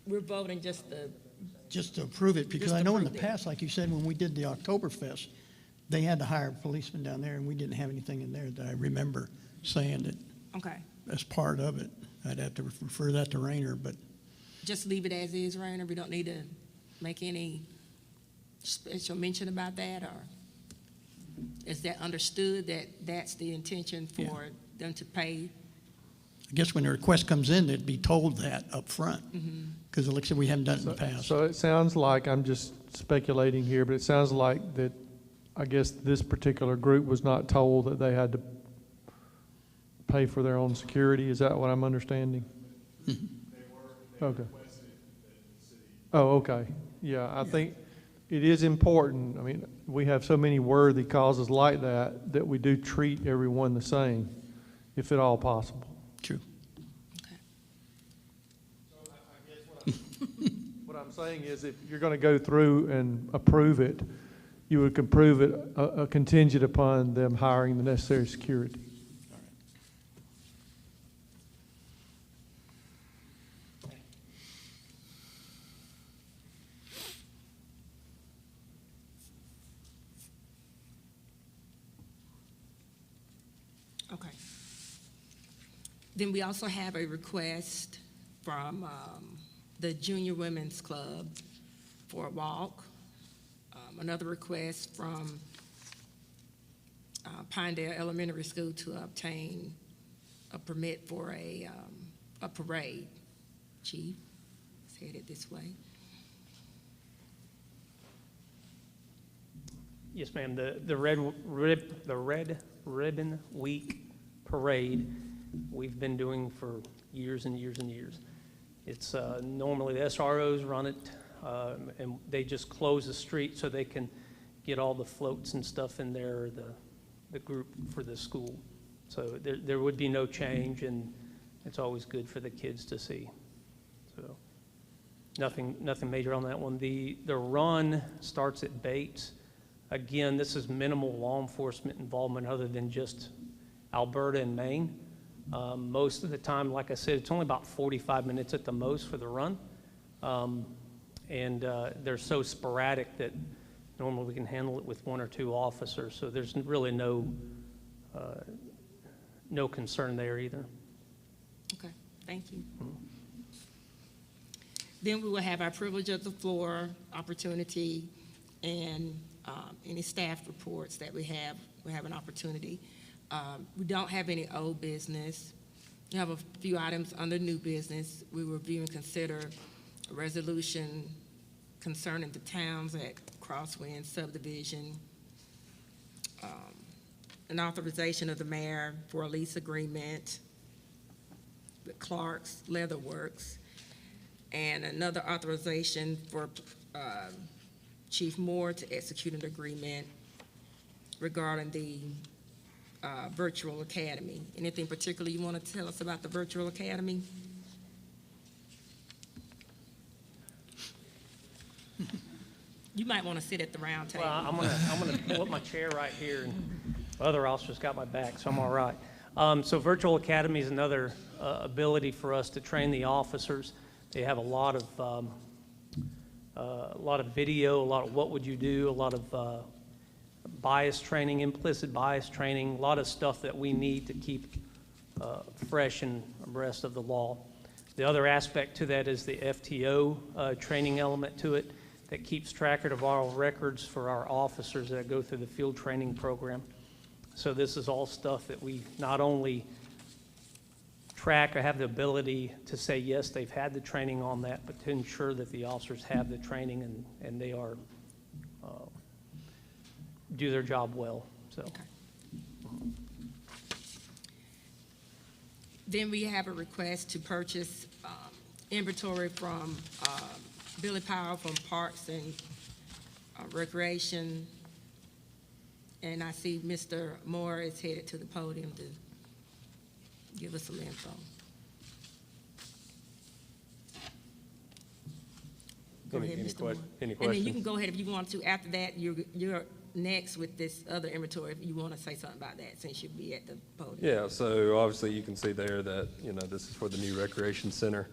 we're voting just to approve it, because Just I know in the approve it. past, like you said, when we did the Oktoberfest, they had to hire a policeman down there, and we didn't have anything in there that I remember saying that okay, as part of it. I'd have to refer that to Rayner, but just leave it as is, Rainer? We don't need to make any special mention about that, or is that understood that that's the intention for them to pay? I guess when the request comes in, they'd be told that up front, because like I said, we haven't done it in the past. So it sounds like, I'm just speculating here, but it sounds like that, I guess this particular group was not told that they had to pay for their own security. Is that what I'm understanding? Okay. Oh, okay. Yeah, I think it is important. I mean, we have so many worthy causes like that we do treat everyone the same, if at all possible. True. What I'm saying is, if you're going to go through and approve it, you would approve it contingent upon them hiring the necessary security. Okay. Then we also have a request from the Junior Women's Club for a walk. Another request from Pinedale Elementary School to obtain a permit for a parade. Chief, it's headed this way. Yes, ma'am. The Red Ribbon Week Parade, we've been doing for years and years and years. It's normally the SROs run it, and they just close the street so they can get all the floats and stuff in there, the group for the school. So there would be no change, and it's always good for the kids to see. So nothing major on that one. The run starts at Bates. Again, this is minimal law enforcement involvement other than just Alberta and Maine. Most of the time, like I said, it's only about 45 minutes at the most for the run. And they're so sporadic that normally we can handle it with 1 or 2 officers. So there's really no concern there either. Okay, thank you. Then we will have our privilege of the floor opportunity, and any staff reports that we have an opportunity. We don't have any old business. We have a few items under new business. We review and consider a resolution concerning the towns at Crosswind subdivision, an authorization of the mayor for a lease agreement with Clark's Leather Works, and another authorization for Chief Moore to execute an agreement regarding the virtual academy. Anything particular you want to tell us about the virtual academy? You might want to sit at the round table. Well, I'm gonna pull up my chair right here, and other officers got my back, so I'm all right. So Virtual Academy is another ability for us to train the officers. They have a lot of video, a lot of what would you do, a lot of bias training, implicit bias training, a lot of stuff that we need to keep fresh and abreast of the law. The other aspect to that is the FTO training element to it that keeps track of our records for our officers that go through the field training program. So this is all stuff that we not only track or have the ability to say, yes, they've had the training on that, but to ensure that the officers have the training and they are do their job well. So. Okay. Then we have a request to purchase inventory from Billy Powell from Parks and Recreation. And I see Mr. Moore is headed to the podium to give us some info. Go ahead, Mr. Moore. Any And then you questions? can go ahead if you want to. After that, you're next with this other inventory, if you want to say something about that, since you'll be at the podium. Yeah, so obviously you can see there that, this is for the new recreation center.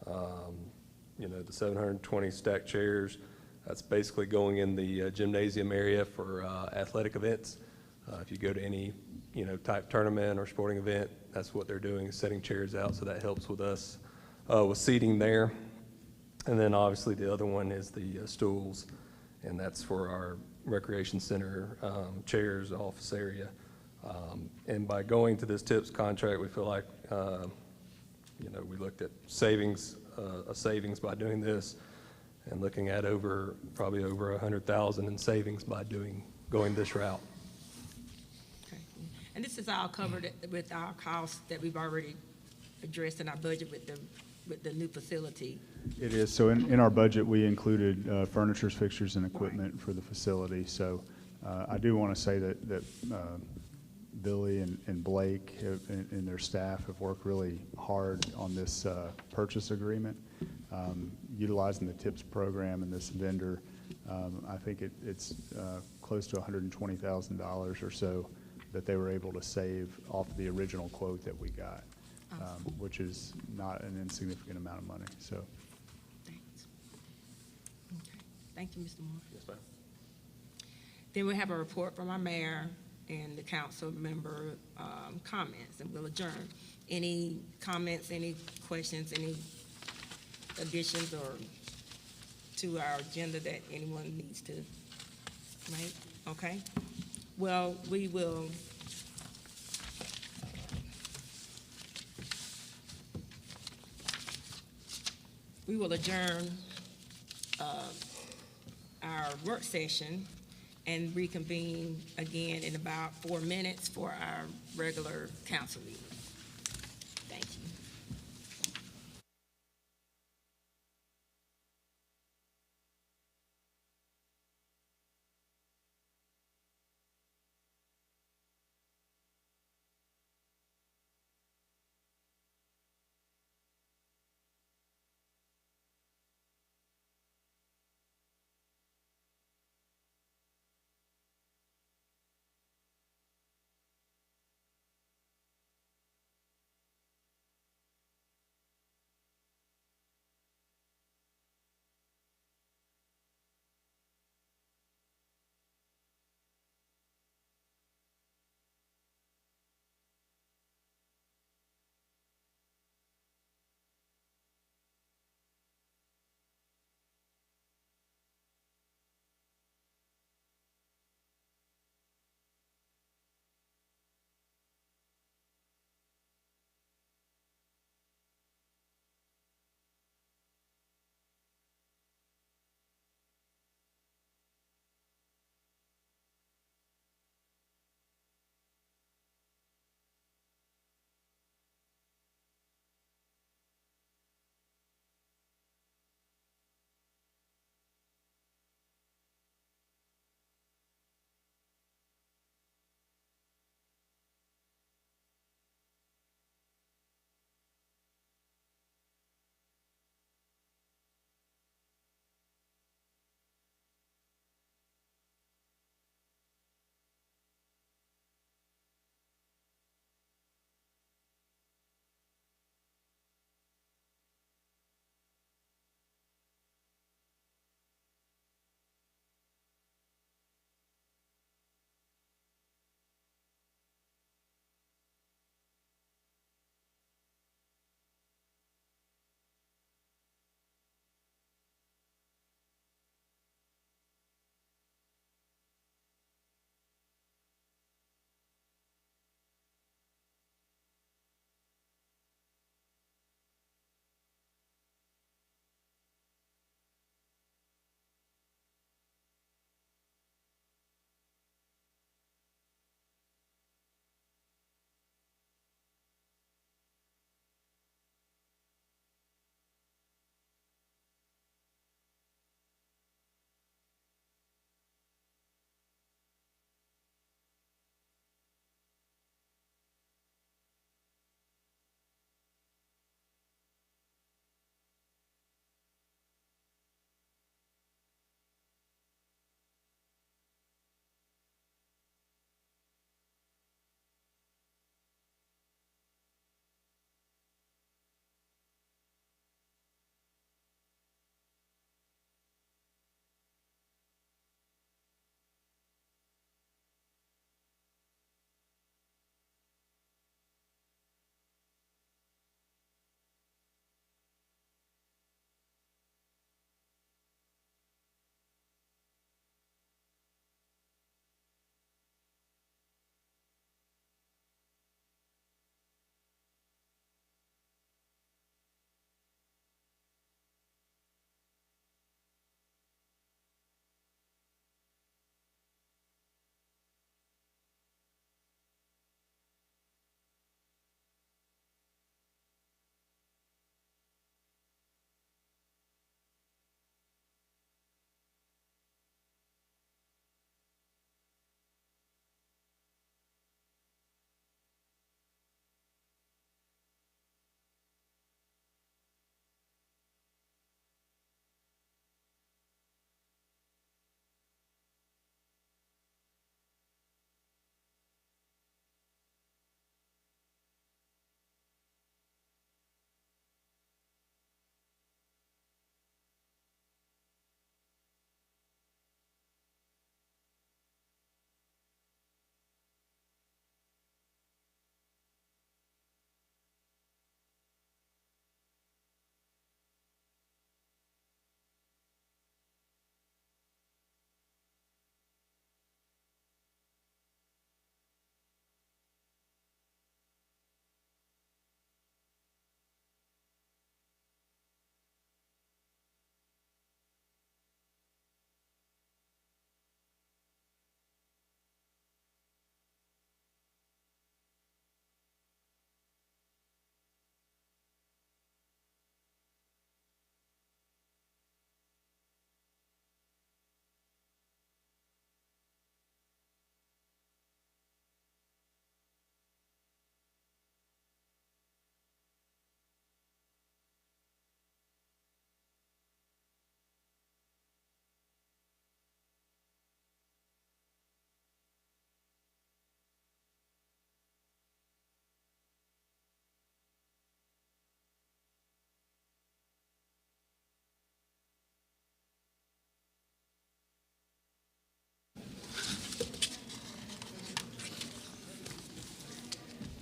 The 720 stacked chairs, that's basically going in the gymnasium area for athletic events. If you go to any, type tournament or sporting event, that's what they're doing, is setting chairs out, so that helps with us with seating there. And then obviously the other one is the stools, and that's for our recreation center chairs, office area. And by going to this TIPS contract, we feel like, we looked at savings, a savings by doing this, and looking at probably over 100,000 in savings by going this route. Okay. And this is all covered with our costs that we've already addressed in our budget with the new facility. It is. So in our budget, we included furniture, fixtures, and equipment for the facility. So I do want to say that Billy and Blake and their staff have worked really hard on this purchase agreement, utilizing the TIPS program and this vendor. I think it's close to $120,000 or so that they were able to save off the original quote that we got, which is not an insignificant amount of money. So. Thanks. Okay. Thank you, Mr. Moore. Yes, ma'am. Then we have a report from our mayor and the council member comments, and we'll adjourn. Any comments, any questions, any additions or to our agenda that anyone needs to make? Okay. Well, we will adjourn our work session and reconvene again in about 4 minutes for our regular council meeting. Thank you.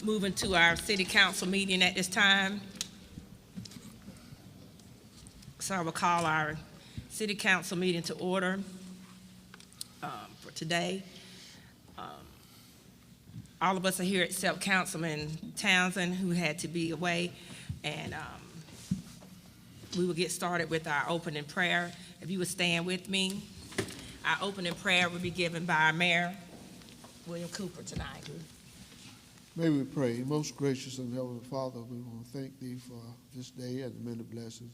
moving to our city council meeting at this time. So I will call our city council meeting to order for today. All of us are here except Councilman Townsend, who had to be away, and we will get started with our opening prayer. If you would stand with me. Our opening prayer will be given by our mayor, William Cooper, tonight. May we pray. Most gracious and heavenly Father, we want to thank thee for this day and the many blessings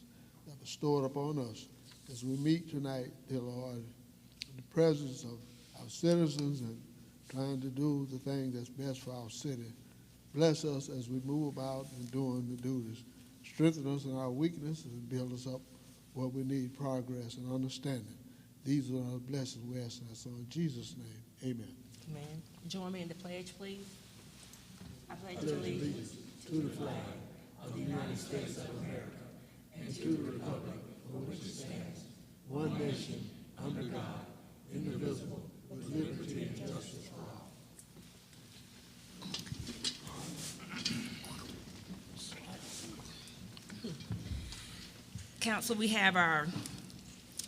that are stored upon us as we meet tonight, dear Lord, in the presence of our citizens and trying to do the thing that's best for our city. Bless us as we move about and doing the duties. Strengthen us in our weakness and build us up where we need progress and understanding. These are our blessings we ask in our Son, Jesus' name. Amen. Amen. Join me in the pledge, please. I pledge allegiance To the flag of the United States of America and to the republic for which it stands, one nation, under God, indivisible, with liberty and justice for all. Council, we have our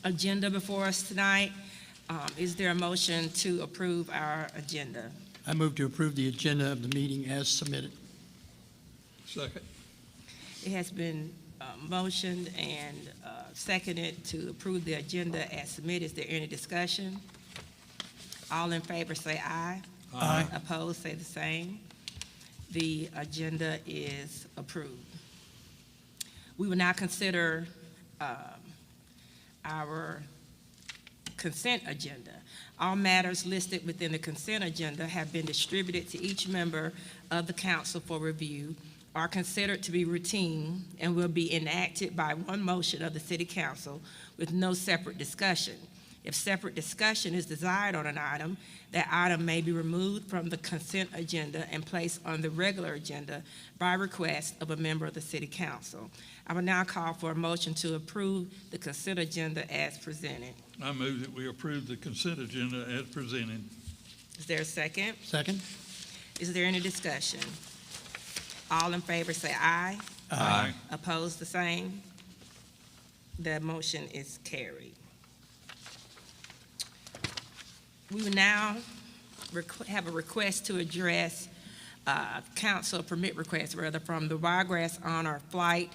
agenda before us tonight. Is there a motion to approve our agenda? I move to approve the agenda of the meeting as submitted. Second. It has been motioned and seconded to approve the agenda as submitted. Is there any discussion? All in favor say aye. Aye. Opposed, say the same. The agenda is approved. We will now consider our consent agenda. All matters listed within the consent agenda have been distributed to each member of the council for review, are considered to be routine, and will be enacted by one motion of the city council with no separate discussion. If separate discussion is desired on an item, that item may be removed from the consent agenda and placed on the regular agenda by request of a member of the city council. I will now call for a motion to approve the consent agenda as presented. I move that we approve the consent agenda as presented. Is there a second? Second? Is there any discussion? All in favor say aye. Aye. Opposed, the same. The motion is carried. We will now have a request to address council permit request, rather, from the Wiregrass Honor Flight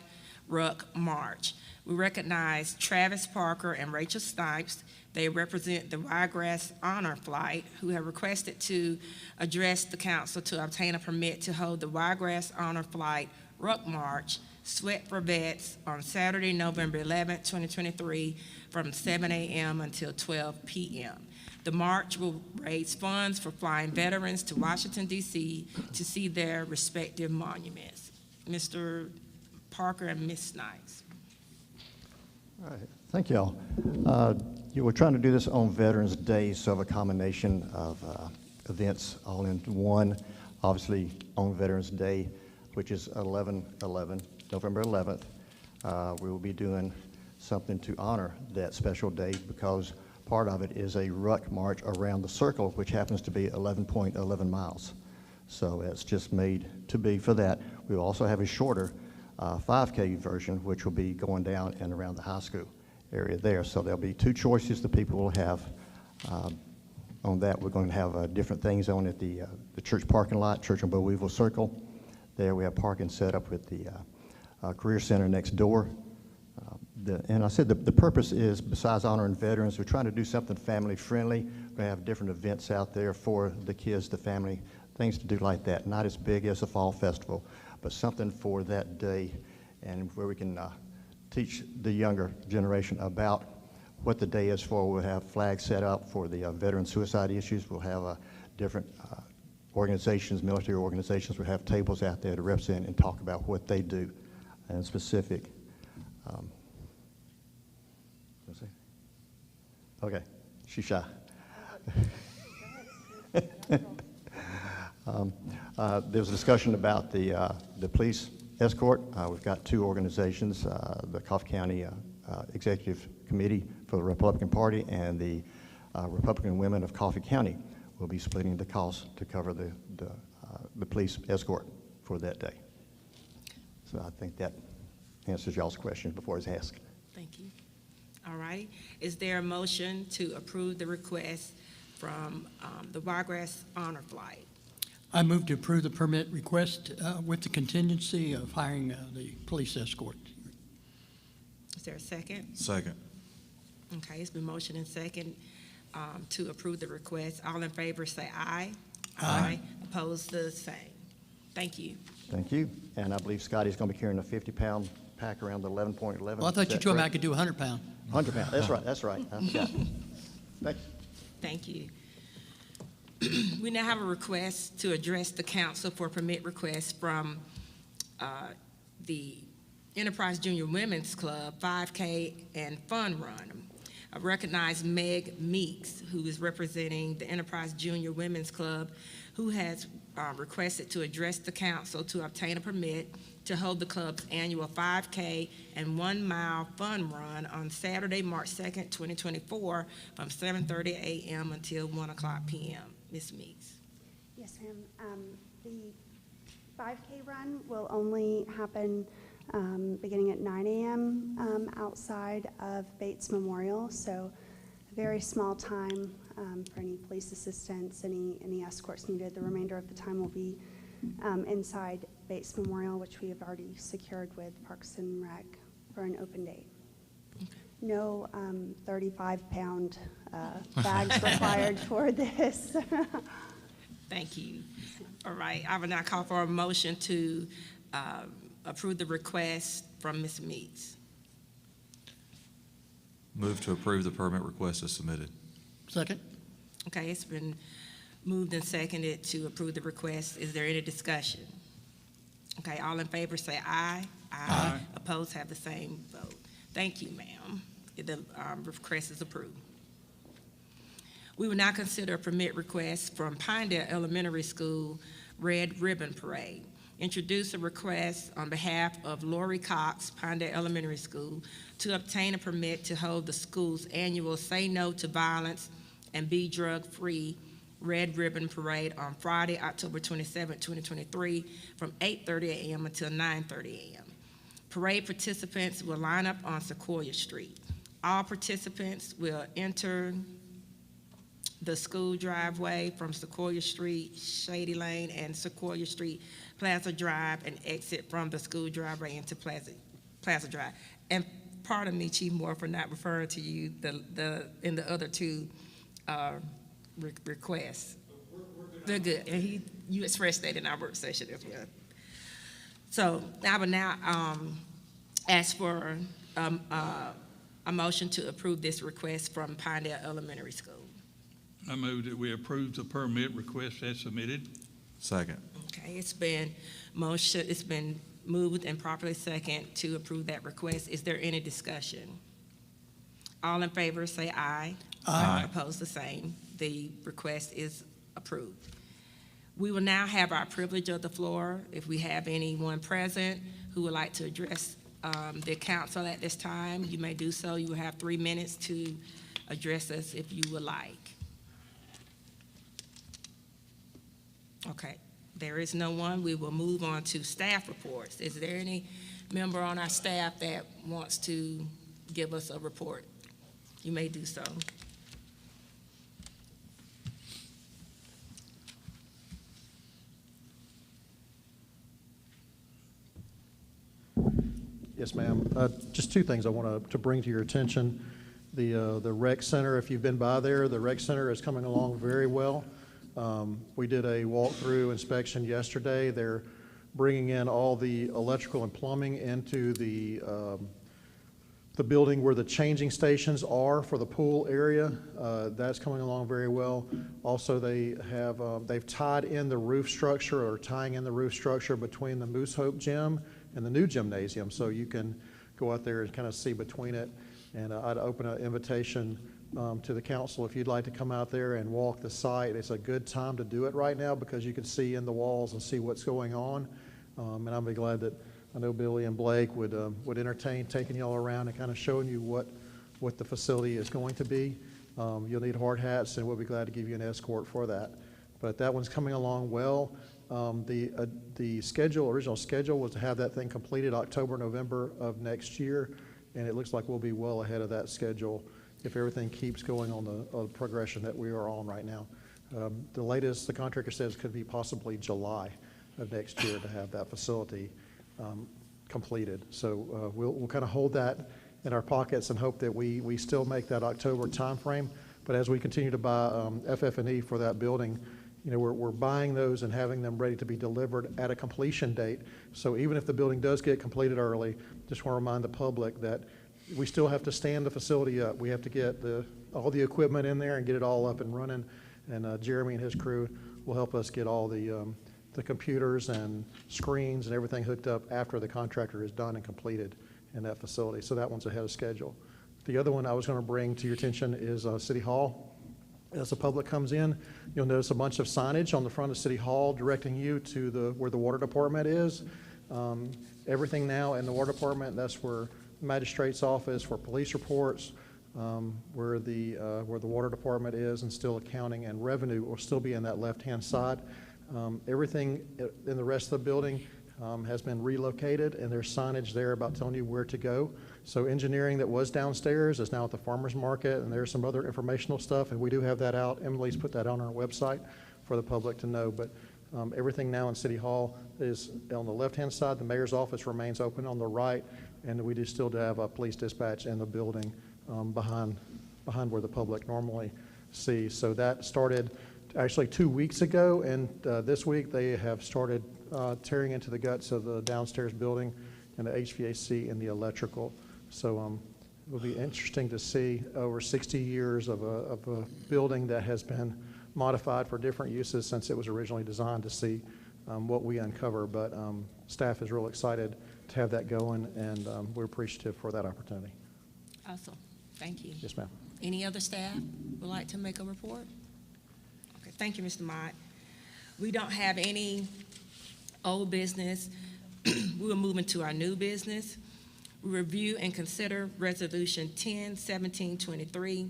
Ruck March. We recognize Travis Parker and Rachel Snipes. They represent the Wiregrass Honor Flight, who have requested to address the council to obtain a permit to hold the Wiregrass Honor Flight Ruck March, Sweat for Vets, on Saturday, November 11th, 2023, from 7 a.m. until 12 p.m. The march will raise funds for flying veterans to Washington, D.C. to see their respective monuments. Mr. Parker and Ms. Snipes. All right, thank you all. You were trying to do this on Veterans Day, so a combination of events all in one. Obviously, on Veterans Day, which is November 11th, we will be doing something to honor that special day, because part of it is a ruck march around the circle, which happens to be 11.11 miles. So it's just made to be for that. We will also have a shorter 5K version, which will be going down and around the high school area there. So there'll be two choices the people will have on that. We're going to have different things on at the church parking lot, Church on Boll Weevil Circle. There we have parking set up with the Career Center next door. And I said the purpose is, besides honoring veterans, we're trying to do something family friendly. We're going to have different events out there for the kids, the family, things to do like that. Not as big as a fall festival, but something for that day, and where we can teach the younger generation about what the day is for. We'll have flags set up for the veteran suicide issues. We'll have different organizations, military organizations, will have tables out there to represent and talk about what they do and specific. Okay, she's shy. There was a discussion about the police escort. We've got two organizations, the Coffee County Executive Committee for the Republican Party and the Republican Women of Coffee County will be splitting the cost to cover the police escort for that day. So I think that answers y'all's question before it's asked. Thank you. All right. Is there a motion to approve the request from the Wiregrass Honor Flight? I move to approve the permit request with the contingency of hiring the police escort. Is there a second? Second. Okay, it's been motioned and second to approve the request. All in favor say aye. Aye. Opposed, the same. Thank you. Thank you. And I believe Scotty's going to be carrying a 50-pound pack around the 11.11. Well, I thought you told me I could do 100 pound. 100 pound, that's right, I forgot. Thank you. Thank you. We now have a request to address the council for permit request from the Enterprise Junior Women's Club 5K and Fun Run. I recognize Meg Meeks, who is representing the Enterprise Junior Women's Club, who has requested to address the council to obtain a permit to hold the club's annual 5K and 1 mile fun run on Saturday, March 2nd, 2024, from 7:30 a.m. until 1 o'clock p.m. Ms. Meeks. Yes, ma'am. The 5K run will only happen beginning at 9 a.m. Outside of Bates Memorial, so a very small time for any police assistance, any escorts needed. The remainder of the time will be inside Bates Memorial, which we have already secured with Parks and Rec for an open date. No 35-pound bags required for this. Thank you. All right, I will now call for a motion to approve the request from Ms. Meeks. Move to approve the permit request as submitted. Second? Okay, it's been moved and seconded to approve the request. Is there any discussion? Okay, all in favor say aye. Aye. Opposed have the same vote. Thank you, ma'am. The request is approved. We will now consider a permit request from Pinedale Elementary School Red Ribbon Parade. Introduce a request on behalf of Lori Cox, Pinedale Elementary School, to obtain a permit to hold the school's annual Say No to Violence and Be Drug-Free Red Ribbon Parade on Friday, October 27, 2023, from 8:30 a.m. until 9:30 a.m. Parade participants will line up on Sequoia Street. All participants will enter the school driveway from Sequoia Street, Shady Lane, and Sequoia Street, Plaza Drive, and exit from the school driveway into Plaza Drive. And pardon me, Chief Moore, for not referring to you in the other two requests. They're good, and you expressed that in our work session as well. So I will now ask for a motion to approve this request from Pinedale Elementary School. I move that we approve the permit request as submitted. Second. Okay, it's been moved and properly second to approve that request. Is there any discussion? All in favor say aye. Aye. Opposed, the same. The request is approved. We will now have our privilege of the floor. If we have anyone present who would like to address the council at this time, you may do so. You will have 3 minutes to address us if you would like. Okay, there is no one. We will move on to staff reports. Is there any member on our staff that wants to give us a report? You may do so. Yes, ma'am. Just two things I want to bring to your attention. The rec center, if you've been by there, the rec center is coming along very well. We did a walkthrough inspection yesterday. They're bringing in all the electrical and plumbing into the building where the changing stations are for the pool area. That's coming along very well. Also, they've tied in the roof structure, or tying in the roof structure between the Moose Hope Gym and the new gymnasium, so you can go out there and kind of see between it. And I'd open an invitation to the council if you'd like to come out there and walk the site. It's a good time to do it right now because you can see in the walls and see what's going on. And I'll be glad that I know Billy and Blake would entertain taking y'all around and kind of showing you what the facility is going to be. You'll need hard hats, and we'll be glad to give you an escort for that. but that one's coming along well. The original schedule was to have that thing completed October, November of next year, and it looks like we'll be well ahead of that schedule if everything keeps going on the progression that we are on right now. The latest the contractor says could be possibly July of next year to have that facility completed. So we'll kind of hold that in our pockets and hope that we still make that October timeframe. But as we continue to buy FF&E for that building, we're buying those and having them ready to be delivered at a completion date. So even if the building does get completed early, just want to remind the public that we still have to stand the facility up. We have to get all the equipment in there and get it all up and running. And Jeremy and his crew will help us get all the computers and screens and everything hooked up after the contractor is done and completed in that facility. So that one's ahead of schedule. The other one I was going to bring to your attention is City Hall. As the public comes in, you'll notice a bunch of signage on the front of City Hall directing you to where the water department is. Everything now in the water department, that's where the magistrate's office, for police reports, where the water department is, and still accounting and revenue will still be in that left-hand side. Everything in the rest of the building has been relocated, and there's signage there about telling you where to go. So engineering that was downstairs is now at the farmer's market, and there's some other informational stuff, and we do have that out. Emily's put that on our website for the public to know. But everything now in City Hall is on the left-hand side. The mayor's office remains open on the right, and we do still have a police dispatch in the building behind where the public normally sees. So that started actually 2 weeks ago, and this week they have started tearing into the guts of the downstairs building and the HVAC and the electrical. So it will be interesting to see over 60 years of a building that has been modified for different uses since it was originally designed, to see what we uncover. But staff is real excited to have that going, and we're appreciative for that opportunity. Awesome. Thank you. Yes, ma'am. Any other staff would like to make a report? Okay, thank you, Mr. Mott. We don't have any old business. We're moving to our new business. We review and consider Resolution 10-1723,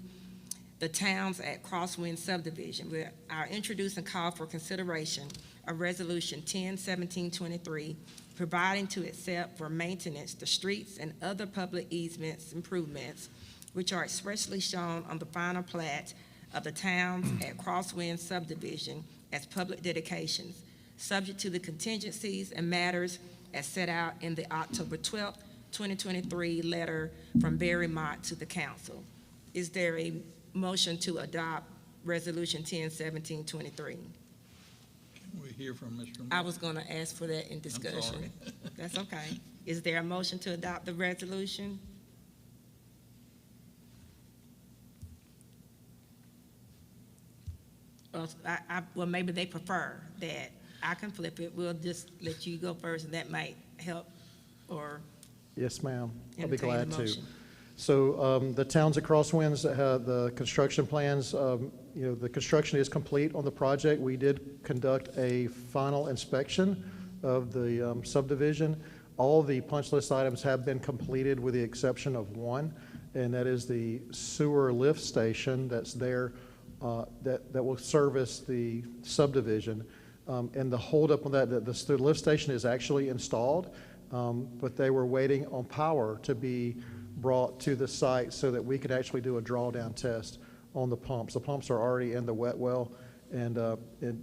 the Towns at Crosswind subdivision. I'll introduce and call for consideration of Resolution 10-1723, providing to accept for maintenance the streets and other public easements improvements which are expressly shown on the final plat of the Towns at Crosswind subdivision as public dedications, subject to the contingencies and matters as set out in the October 12th, 2023 letter from Barry Mott to the council. Is there a motion to adopt Resolution 10-1723? Can we hear from Mr. Mott? I was going to ask for that in discussion. sorry. That's okay. Is there a motion to adopt the resolution? Well, maybe they prefer that. I can flip it. We'll just let you go first, and that might help, or Yes, ma'am. I'll be entertain glad the to. motion. So the Towns at Crosswinds, the construction plans, the construction is complete on the project. We did conduct a final inspection of the subdivision. All the punch list items have been completed with the exception of one, and that is the sewer lift station that's there that will service the subdivision. And the holdup on that, the lift station is actually installed, but they were waiting on power to be brought to the site so that we could actually do a drawdown test on the pumps. The pumps are already in the wet well, and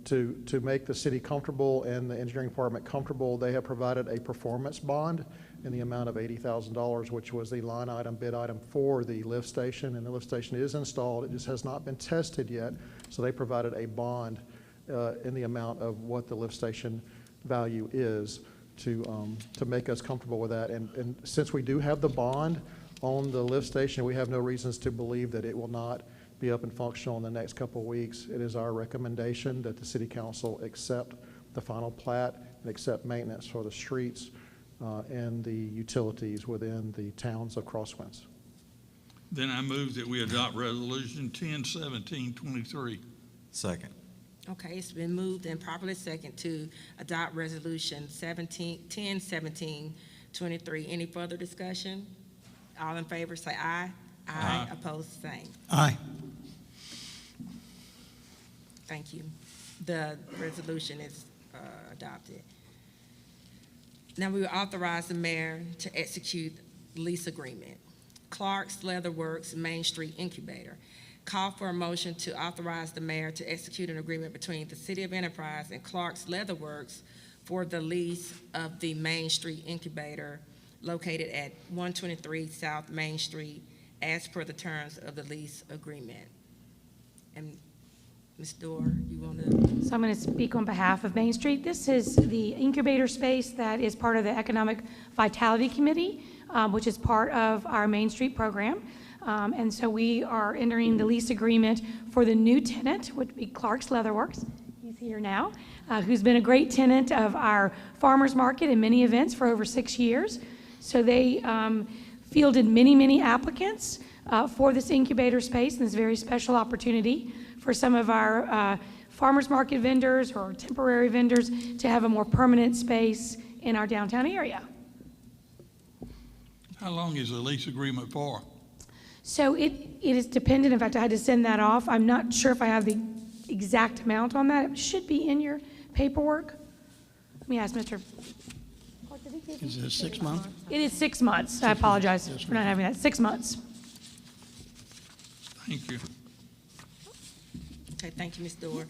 to make the city comfortable and the engineering department comfortable, they have provided a performance bond in the amount of $80,000, which was the line item, bid item for the lift station, and the lift station is installed. It just has not been tested yet, so they provided a bond in the amount of what the lift station value is to make us comfortable with that. And since we do have the bond on the lift station, we have no reasons to believe that it will not be up and functional in the next couple of weeks. It is our recommendation that the city council accept the final plat and accept maintenance for the streets and the utilities within the Towns of Crosswinds. Then I move that we adopt Resolution 10-1723. Second. Okay, it's been moved and properly second to adopt Resolution 10-1723. Any further discussion? All in favor, say aye. Aye. Opposed, same. Aye. Thank you. The resolution is adopted. Now we will authorize the mayor to execute lease agreement. Clark's Leather Works Main Street Incubator. Call for a motion to authorize the mayor to execute an agreement between the City of Enterprise and Clark's Leather Works for the lease of the Main Street Incubator located at 123 South Main Street as per the terms of the lease agreement. And Ms. Dorr, you want to? So I'm going to speak on behalf of Main Street. This is the incubator space that is part of the Economic Vitality Committee, which is part of our Main Street program. And so we are entering the lease agreement for the new tenant, which would be Clark's Leather Works. He's here now, who's been a great tenant of our farmers market and many events for over 6 years. So they fielded many, many applicants for this incubator space and this very special opportunity for some of our farmers market vendors or temporary vendors to have a more permanent space in our downtown area. How long is the lease agreement for? So it is dependent. In fact, I had to send that off. I'm not sure if I have the exact amount on that. It should be in your paperwork. Let me ask Mr. Is it 6 months? It is 6 months. I apologize for not having that. 6 months. Thank you. Okay, thank you, Ms. Dorr.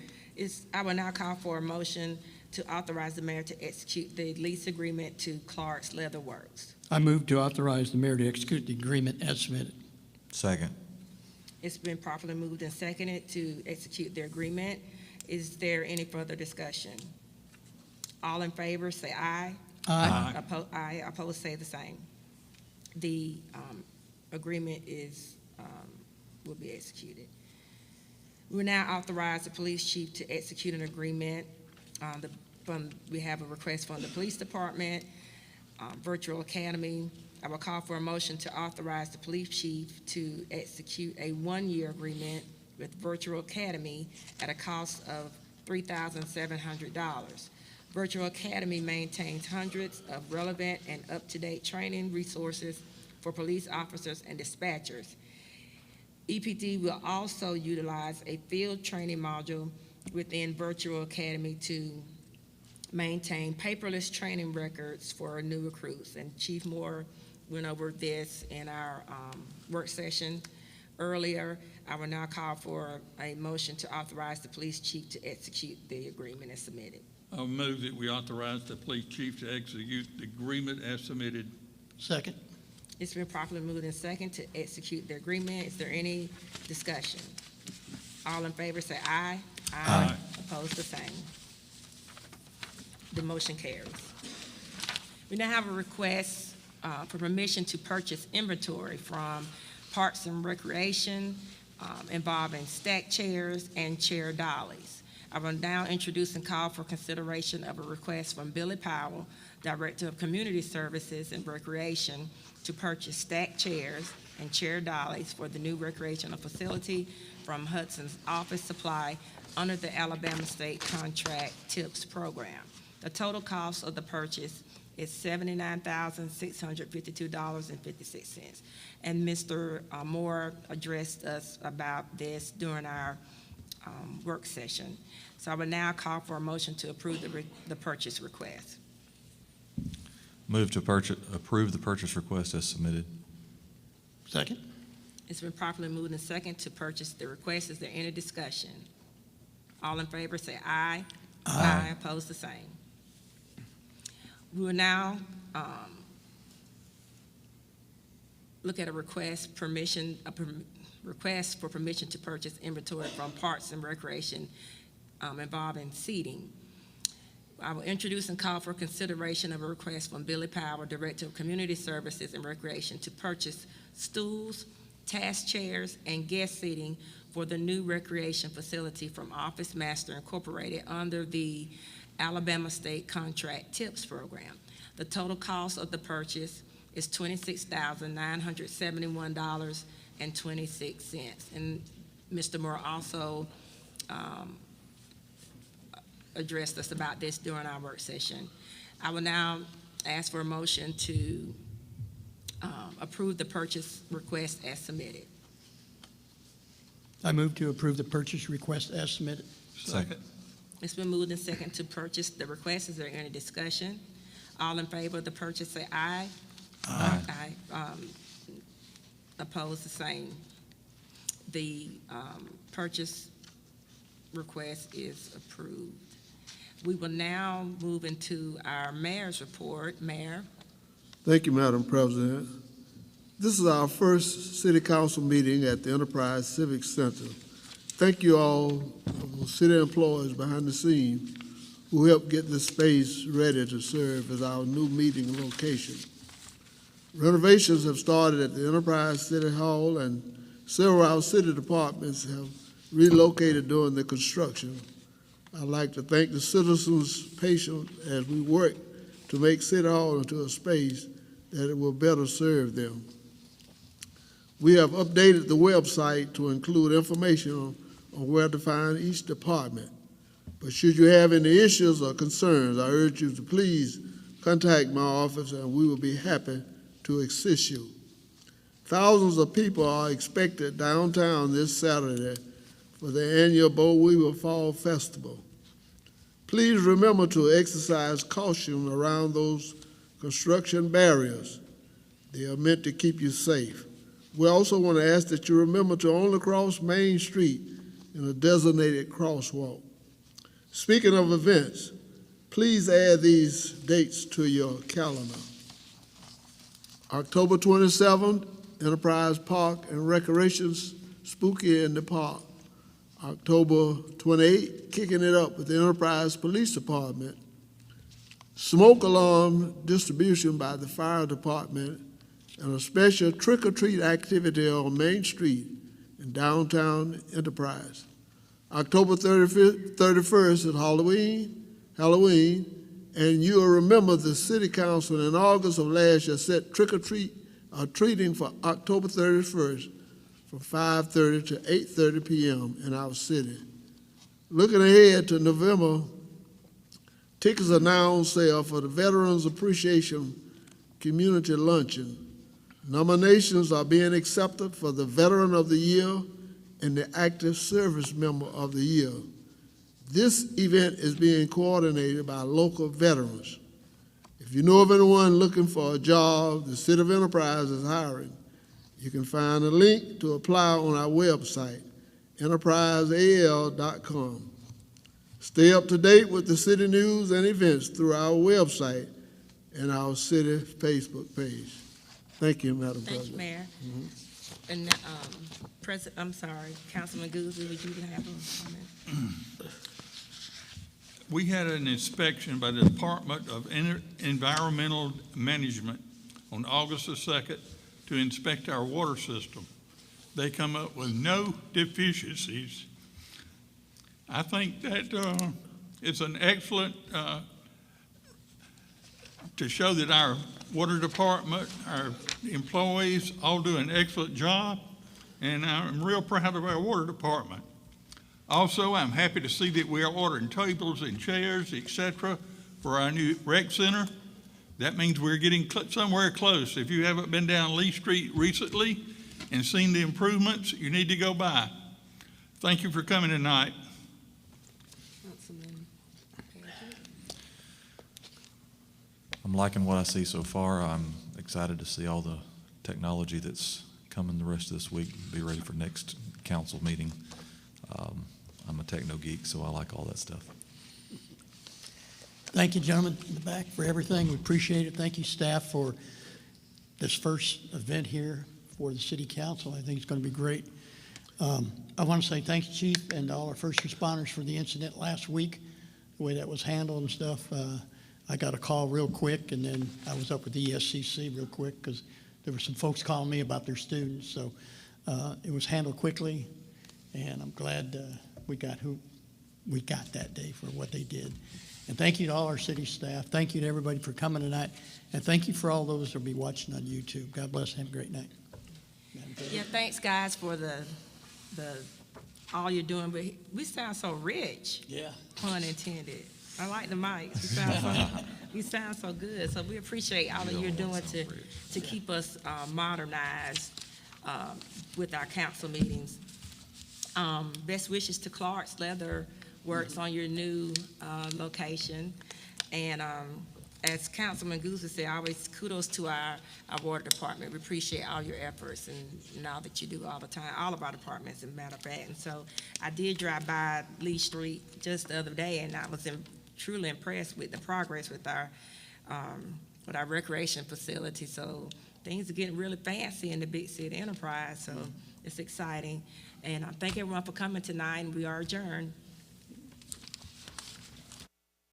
I will now call for a motion to authorize the mayor to execute the lease agreement to Clark's Leather Works. I move to authorize the mayor to execute the agreement as submitted. Second. It's been properly moved and seconded to execute the agreement. Is there any further discussion? All in favor, say aye. Aye. Aye, opposed, say the same. The agreement will be executed. We will now authorize the police chief to execute an agreement. We have a request from the police department, Virtual Academy. I will call for a motion to authorize the police chief to execute a one-year agreement with Virtual Academy at a cost of $3,700. Virtual Academy maintains hundreds of relevant and up-to-date training resources for police officers and dispatchers. EPD will also utilize a field training module within Virtual Academy to maintain paperless training records for new recruits. And Chief Moore went over this in our work session earlier. I will now call for a motion to authorize the police chief to execute the agreement as submitted. I'll move that we authorize the police chief to execute the agreement as submitted. Second. It's been properly moved and second to execute the agreement. Is there any discussion? All in favor say aye. Aye. Opposed, the same. The motion carries. We now have a request for permission to purchase inventory from Parks and Recreation involving stack chairs and chair dollies. I will now introduce and call for consideration of a request from Billy Powell, Director of Community Services and Recreation, to purchase stacked chairs and chair dollies for the new recreational facility from Hudson's Office Supply under the Alabama State Contract TIPS program. The total cost of the purchase is $79,652.56. And Mr. Moore addressed us about this during our work session. So I will now call for a motion to approve the purchase request. Move to approve the purchase request as submitted. Second. It's been properly moved and second to purchase the request. Is there any discussion? All in favor say aye. Aye. Opposed, the same. We will now look at a request for permission to purchase inventory from Parks and Recreation involving seating. I will introduce and call for consideration of a request from Billy Powell, Director of Community Services and Recreation, to purchase stools, task chairs, and guest seating for the new recreation facility from Office Master Incorporated under the Alabama State Contract TIPS program. The total cost of the purchase is $26,971.26. And Mr. Moore also addressed us about this during our work session. I will now ask for a motion to approve the purchase request as submitted. I move to approve the purchase request as submitted. Second. It's been moved and second to purchase the request. Is there any discussion? All in favor of the purchase, say aye. Aye. Aye. Opposed, the same. The purchase request is approved. We will now move into our mayor's report. Mayor? Thank you, Madam President. This is our first city council meeting at the Enterprise Civic Center. Thank you all, city employees behind the scenes who helped get this space ready to serve as our new meeting location. Renovations have started at the Enterprise City Hall, and several of our city departments have relocated during the construction. I'd like to thank the citizens' patience as we work to make City Hall into a space that it will better serve them. We have updated the website to include information on where to find each department. But should you have any issues or concerns, I urge you to please contact my office and we will be happy to assist you. Thousands of people are expected downtown this Saturday for the annual Boll Weevil Fall Festival. Please remember to exercise caution around those construction barriers. They are meant to keep you safe. We also want to ask that you remember to only cross Main Street in a designated crosswalk. Speaking of events, please add these dates to your calendar. October 27th, Enterprise Park and Recreations Spooky in the Park. October 28th, kicking it up with the Enterprise Police Department. Smoke alarm distribution by the fire department, and a special trick-or-treat activity on Main Street in downtown Enterprise. October 31st is Halloween, and you'll remember the City Council in August of last year set trick-or-treating for October 31st from 5:30 to 8:30 p.m. in our city. Looking ahead to November, tickets are now on sale for the Veterans Appreciation Community Luncheon. Nominations are being accepted for the Veteran of the Year and the Active Service Member of the Year. This event is being coordinated by local veterans. If you know of anyone looking for a job, the City of Enterprise is hiring. You can find a link to apply on our website, enterpriseal.com. Stay up to date with the city news and events through our website and our city Facebook page. Thank you, Madam Thank you, President. Mayor. And, Councilman Guzzi, would you have a comment? We had an inspection by the Department of Environmental Management on August the 2nd to inspect our water system. They come up with no deficiencies. I think that it's an excellent, to show that our water department, our employees all do an excellent job, and I'm real proud of our water department. Also, I'm happy to see that we are ordering tables and chairs, et cetera, for our new rec center. That means we're getting somewhere close. If you haven't been down Lee Street recently and seen the improvements, you need to go by. Thank you for coming tonight. I'm liking what I see so far. I'm excited to see all the technology that's coming the rest of this week, be ready for next council meeting. I'm a techno geek, so I like all that stuff. Thank you, gentlemen, in the back, for everything. We appreciate it. Thank you, staff, for this first event here for the city council. I think it's going to be great. I want to say thanks, Chief, and all our first responders for the incident last week, the way that was handled and stuff. I got a call real quick, and then I was up with the ESCC real quick because there were some folks calling me about their students. So it was handled quickly, and I'm glad we got who we got that day for what they did. And thank you to all our city staff. Thank you to everybody for coming tonight. And thank you for all those that will be watching on YouTube. God bless. Have a great night. Yeah, thanks, guys, for the all you're doing. But we sound so rich. Yeah. Pun intended. I like the mics. We sound so good. So we appreciate all that you're doing to keep us modernized with our council meetings. Best wishes to Clark's Leather works on your new location. And as Councilman Guzzo said, always kudos to our water department. We appreciate all your efforts and all that you do all the time, all of our departments, as a matter of fact. And so I did drive by Lee Street just the other day, and I was truly impressed with the progress with our recreation facility. So things are getting really fancy in the big city enterprise, so it's exciting. And I thank everyone for coming tonight, and we are adjourned.